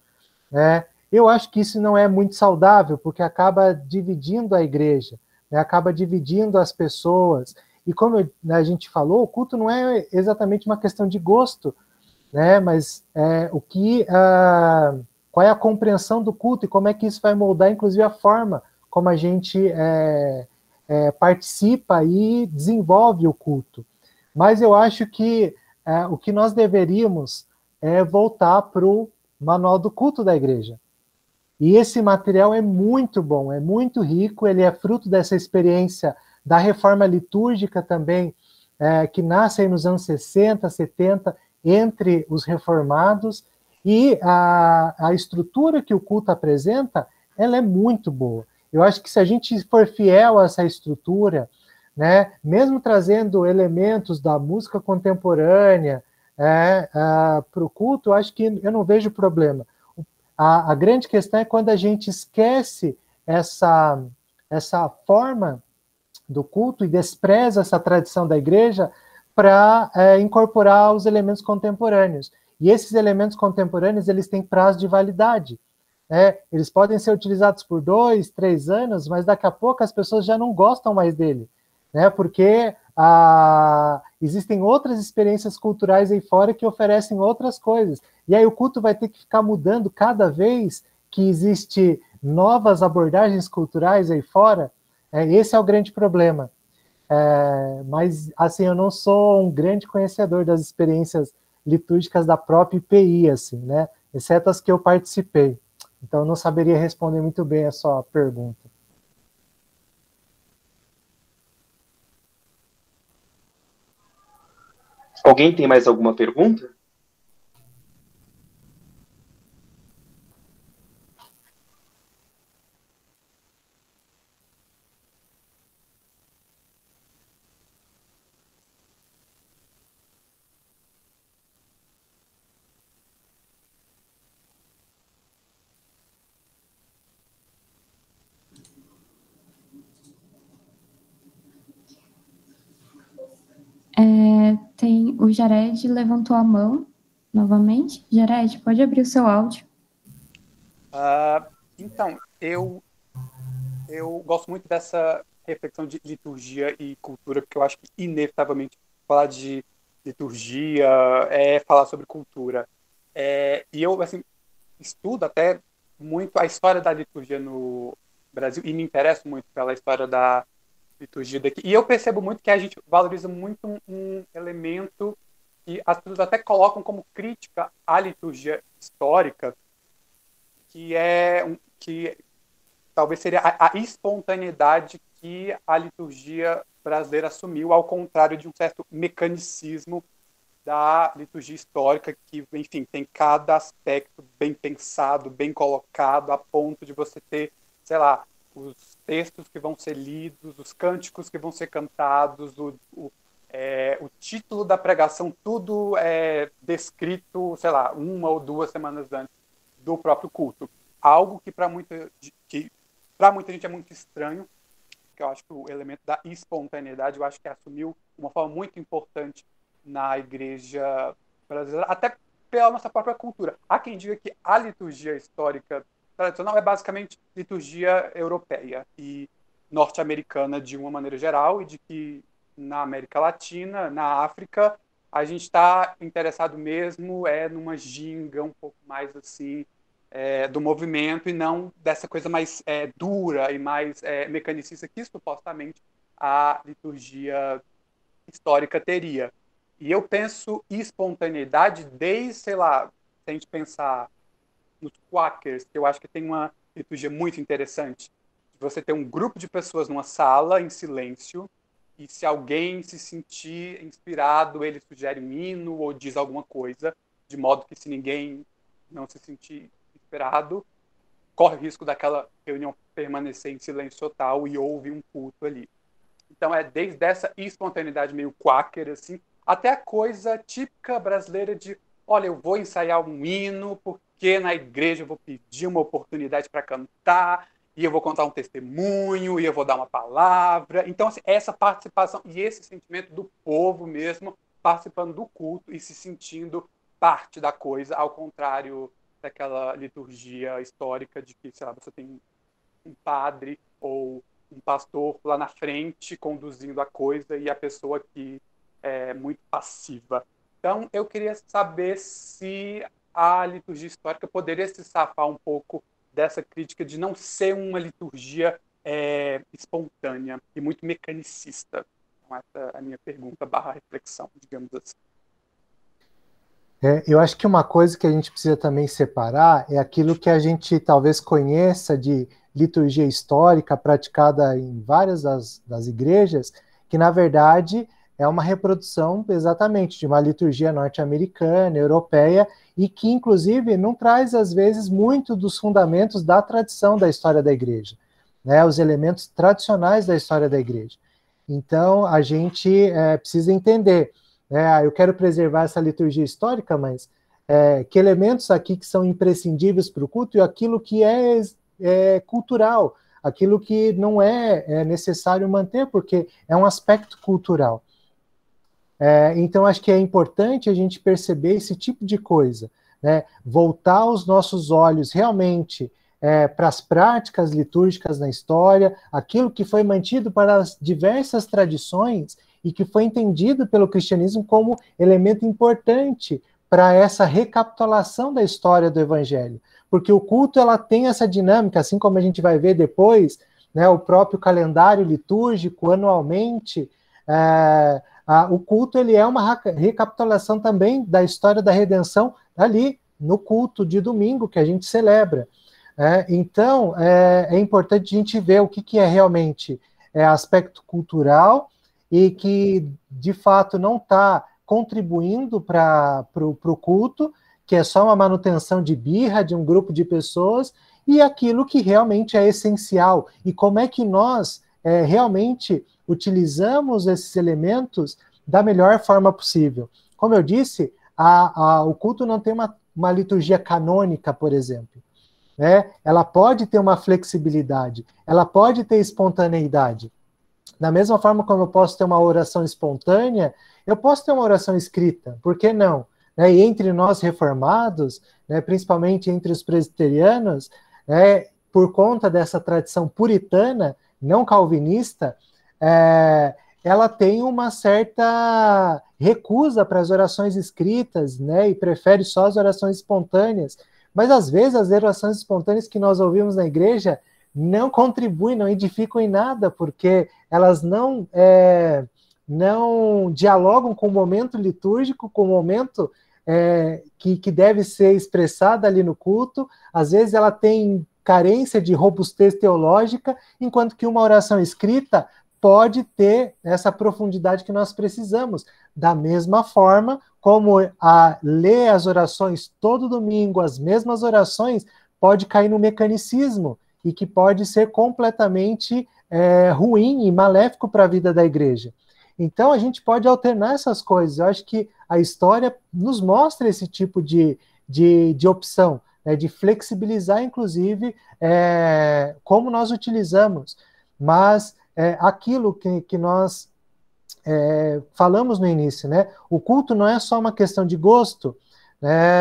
Eu acho que isso não é muito saudável, porque acaba dividindo a igreja, né, acaba dividindo as pessoas. E como a gente falou, o culto não é exatamente uma questão de gosto, né, mas qual é a compreensão do culto e como é que isso vai moldar, inclusive, a forma como a gente participa e desenvolve o culto. Mas eu acho que o que nós deveríamos é voltar para o manual do culto da igreja. E esse material é muito bom, é muito rico, ele é fruto dessa experiência da reforma litúrgica também, que nasce aí nos anos 60, 70, entre os reformados, e a estrutura que o culto apresenta, ela é muito boa. Eu acho que se a gente for fiel a essa estrutura, né, mesmo trazendo elementos da música contemporânea para o culto, eu acho que eu não vejo problema. A grande questão é quando a gente esquece essa forma do culto e despreza essa tradição da igreja para incorporar os elementos contemporâneos. E esses elementos contemporâneos, eles têm prazo de validade. Eles podem ser utilizados por 2, 3 anos, mas daqui a pouco as pessoas já não gostam mais dele, né? Porque existem outras experiências culturais aí fora que oferecem outras coisas. E aí o culto vai ter que ficar mudando cada vez que existe novas abordagens culturais aí fora. Esse é o grande problema. Mas, assim, eu não sou um grande conhecedor das experiências litúrgicas da própria IPI, assim, né? Exceto as que eu participei. Então, eu não saberia responder muito bem a sua pergunta. Alguém tem mais alguma pergunta? O Jared levantou a mão novamente. Jared, pode abrir o seu áudio. Então, eu gosto muito dessa reflexão de liturgia e cultura, porque eu acho que, inevitavelmente, falar de liturgia é falar sobre cultura. E eu, assim, estudo até muito a história da liturgia no Brasil e me interesso muito pela história da liturgia daqui. E eu percebo muito que a gente valoriza muito um elemento que as pessoas até colocam como crítica à liturgia histórica, que talvez seria a espontaneidade que a liturgia brasileira assumiu, ao contrário de um certo mecanicismo da liturgia histórica, que, enfim, tem cada aspecto bem pensado, bem colocado, a ponto de você ter, sei lá, os textos que vão ser lidos, os cânticos que vão ser cantados, o título da pregação, tudo é descrito, sei lá, 1 ou 2 semanas antes do próprio culto. Algo que para muita gente é muito estranho, que eu acho que o elemento da espontaneidade, eu acho que assumiu uma forma muito importante na igreja brasileira, até pela nossa própria cultura. Há quem diga que a liturgia histórica tradicional é basicamente liturgia europeia e norte-americana de uma maneira geral, e de que na América Latina, na África, a gente está interessado mesmo numa ginga um pouco mais assim do movimento, e não dessa coisa mais dura e mais mecanicista que supostamente a liturgia histórica teria. E eu penso espontaneidade desde, sei lá, se a gente pensar nos Quakers, que eu acho que tem uma liturgia muito interessante. Você tem um grupo de pessoas numa sala, em silêncio, e se alguém se sentir inspirado, ele sugere um hino ou diz alguma coisa, de modo que se ninguém não se sentir inspirado, corre o risco daquela reunião permanecer em silêncio total e houve um culto ali. Então é desde essa espontaneidade meio quaker, assim, até a coisa típica brasileira de, olha, eu vou ensaiar um hino porque na igreja eu vou pedir uma oportunidade para cantar, e eu vou contar um testemunho, e eu vou dar uma palavra. Então, assim, essa participação e esse sentimento do povo mesmo participando do culto e se sentindo parte da coisa, ao contrário daquela liturgia histórica de que, sei lá, você tem um padre ou um pastor lá na frente conduzindo a coisa e a pessoa que é muito passiva. Então, eu queria saber se a liturgia histórica poderia se safar um pouco dessa crítica de não ser uma liturgia espontânea e muito mecanicista. Então, essa é a minha pergunta / reflexão, digamos assim. Eu acho que uma coisa que a gente precisa também separar é aquilo que a gente talvez conheça de liturgia histórica praticada em várias das igrejas, que na verdade é uma reprodução exatamente de uma liturgia norte-americana, europeia, e que inclusive não traz às vezes muito dos fundamentos da tradição da história da igreja, né, os elementos tradicionais da história da igreja. Então a gente precisa entender, eu quero preservar essa liturgia histórica, mas que elementos aqui que são imprescindíveis para o culto e aquilo que é cultural, aquilo que não é necessário manter, porque é um aspecto cultural. Então, acho que é importante a gente perceber esse tipo de coisa, né? Voltar os nossos olhos realmente para as práticas litúrgicas na história, aquilo que foi mantido para as diversas tradições e que foi entendido pelo cristianismo como elemento importante para essa recapitulação da história do Evangelho. Porque o culto ela tem essa dinâmica, assim como a gente vai ver depois, né, o próprio calendário litúrgico, anualmente, o culto ele é uma recapitulação também da história da redenção ali, no culto de domingo que a gente celebra. Então, é importante a gente ver o que é realmente aspecto cultural e que, de fato, não está contribuindo para o culto, que é só uma manutenção de birra de um grupo de pessoas, e aquilo que realmente é essencial. E como é que nós realmente utilizamos esses elementos da melhor forma possível. Como eu disse, o culto não tem uma liturgia canônica, por exemplo. Ela pode ter uma flexibilidade, ela pode ter espontaneidade. Da mesma forma como eu posso ter uma oração espontânea, eu posso ter uma oração escrita, por que não? E entre nós reformados, principalmente entre os presbiterianos, por conta dessa tradição puritana, não calvinista, ela tem uma certa recusa para as orações escritas, e prefere só as orações espontâneas. Mas, às vezes, as orações espontâneas que nós ouvimos na igreja não contribuem, não edificam em nada, porque elas não dialogam com o momento litúrgico, com o momento que deve ser expressada ali no culto. Às vezes ela tem carência de robustez teológica, enquanto que uma oração escrita pode ter essa profundidade que nós precisamos. Da mesma forma como ler as orações todo domingo, as mesmas orações, pode cair no mecanicismo e que pode ser completamente ruim e maléfico para a vida da igreja. Então, a gente pode alternar essas coisas. Eu acho que a história nos mostra esse tipo de opção, de flexibilizar, inclusive, como nós utilizamos. Mas aquilo que nós falamos no início, o culto não é só uma questão de gosto,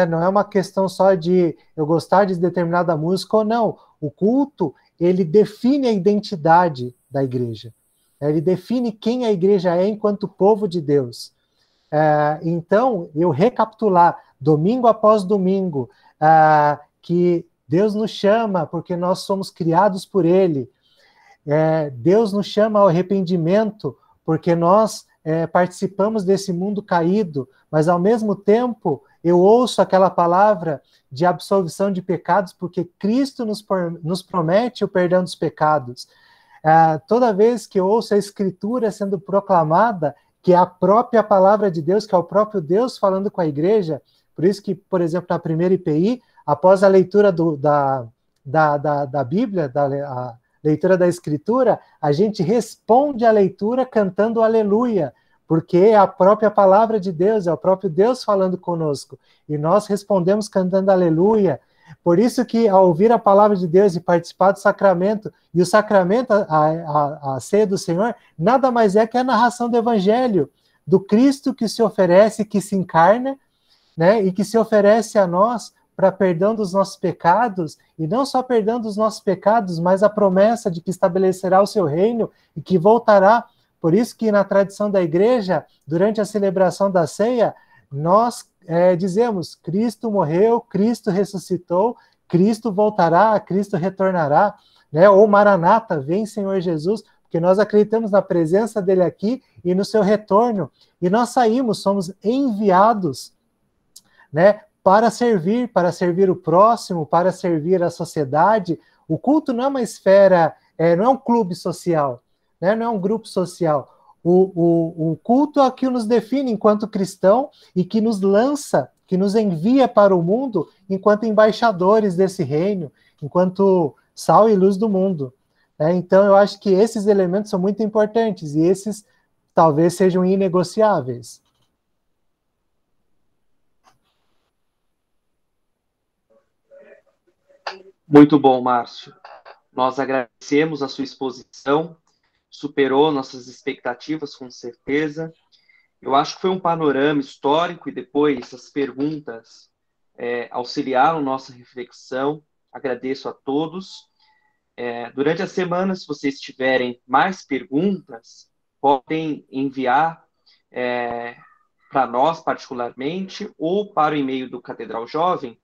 não é uma questão só de eu gostar de determinada música ou não. O culto, ele define a identidade da igreja. Ele define quem a igreja é enquanto povo de Deus. Então, eu recapitular, domingo após domingo, que Deus nos chama porque nós somos criados por Ele. Deus nos chama ao arrependimento porque nós participamos desse mundo caído, mas ao mesmo tempo eu ouço aquela palavra de absolvição de pecados porque Cristo nos promete o perdão dos pecados. toda vez que eu ouço a Escritura sendo proclamada, que é a própria palavra de Deus, que é o próprio Deus falando com a igreja, por isso que, por exemplo, na primeira IPI, após a leitura da Bíblia, a leitura da Escritura, a gente responde à leitura cantando aleluia, porque é a própria palavra de Deus, é o próprio Deus falando conosco, e nós respondemos cantando aleluia. Por isso que, ao ouvir a palavra de Deus e participar do sacramento, e o sacramento, a ceia do Senhor, nada mais é que a narração do Evangelho, do Cristo que se oferece, que se encarna, né, e que se oferece a nós para perdão dos nossos pecados, e não só perdão dos nossos pecados, mas a promessa de que estabelecerá o seu reino e que voltará. Por isso que na tradição da igreja, durante a celebração da ceia, nós dizemos, Cristo morreu, Cristo ressuscitou, Cristo voltará, Cristo retornará, né? Ou Maranata, vem Senhor Jesus, porque nós acreditamos na presença dele aqui e no seu retorno, e nós saímos, somos enviados, né, para servir o próximo, para servir a sociedade. O culto não é uma esfera, não é um clube social, né, não é um grupo social. O culto é o que nos define enquanto cristão e que nos lança, que nos envia para o mundo enquanto embaixadores desse reino, enquanto sal e luz do mundo. Então, eu acho que esses elementos são muito importantes e esses talvez sejam inegociáveis. Muito bom, Márcio. Nós agradecemos a sua exposição, superou nossas expectativas, com certeza. Eu acho que foi um panorama histórico e depois as perguntas auxiliaram nossa reflexão. Agradeço a todos. Durante a semana, se vocês tiverem mais perguntas, podem enviar para nós particularmente ou para o e-mail do Catedral Jovem.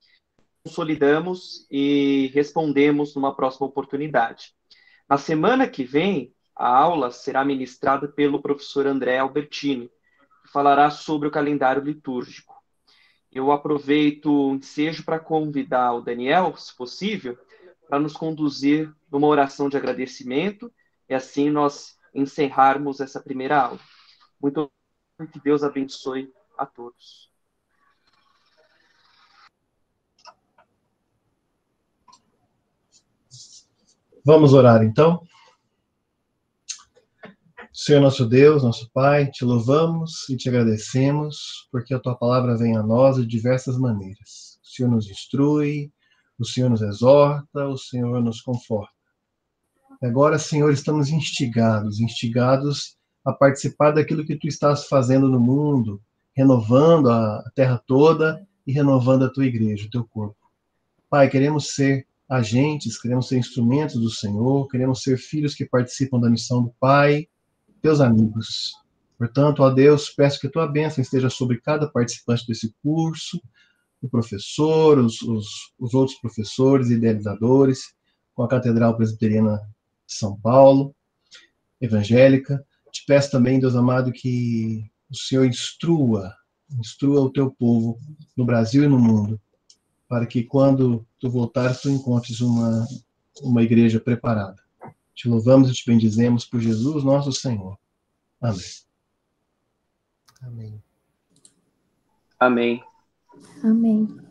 Consolidamos e respondemos numa próxima oportunidade. Na semana que vem, a aula será ministrada pelo professor André Albertini, que falará sobre o calendário litúrgico. Eu aproveito o ensejo para convidar o Daniel, se possível, para nos conduzir numa oração de agradecimento e assim nós encerrarmos essa primeira aula. Muito obrigado, que Deus abençoe a todos. Vamos orar, então? Senhor nosso Deus, nosso Pai, te louvamos e te agradecemos, porque a tua palavra vem a nós de diversas maneiras. O Senhor nos instrui, o Senhor nos exorta, o Senhor nos conforta. Agora, Senhor, estamos instigados a participar daquilo que tu estás fazendo no mundo, renovando a terra toda e renovando a tua igreja, o teu corpo. Pai, queremos ser agentes, queremos ser instrumentos do Senhor, queremos ser filhos que participam da missão do Pai, teus amigos. Portanto, ó Deus, peço que a tua bênção esteja sobre cada participante desse curso, o professor, os outros professores e idealizadores, com a Catedral Presbiteriana de São Paulo, evangélica. Te peço também, Deus amado, que o Senhor instrua o teu povo no Brasil e no mundo, para que quando tu voltares, tu encontres uma igreja preparada. Te louvamos e te bendizemos por Jesus, nosso Senhor. Amém. Amém. Amém. Amém.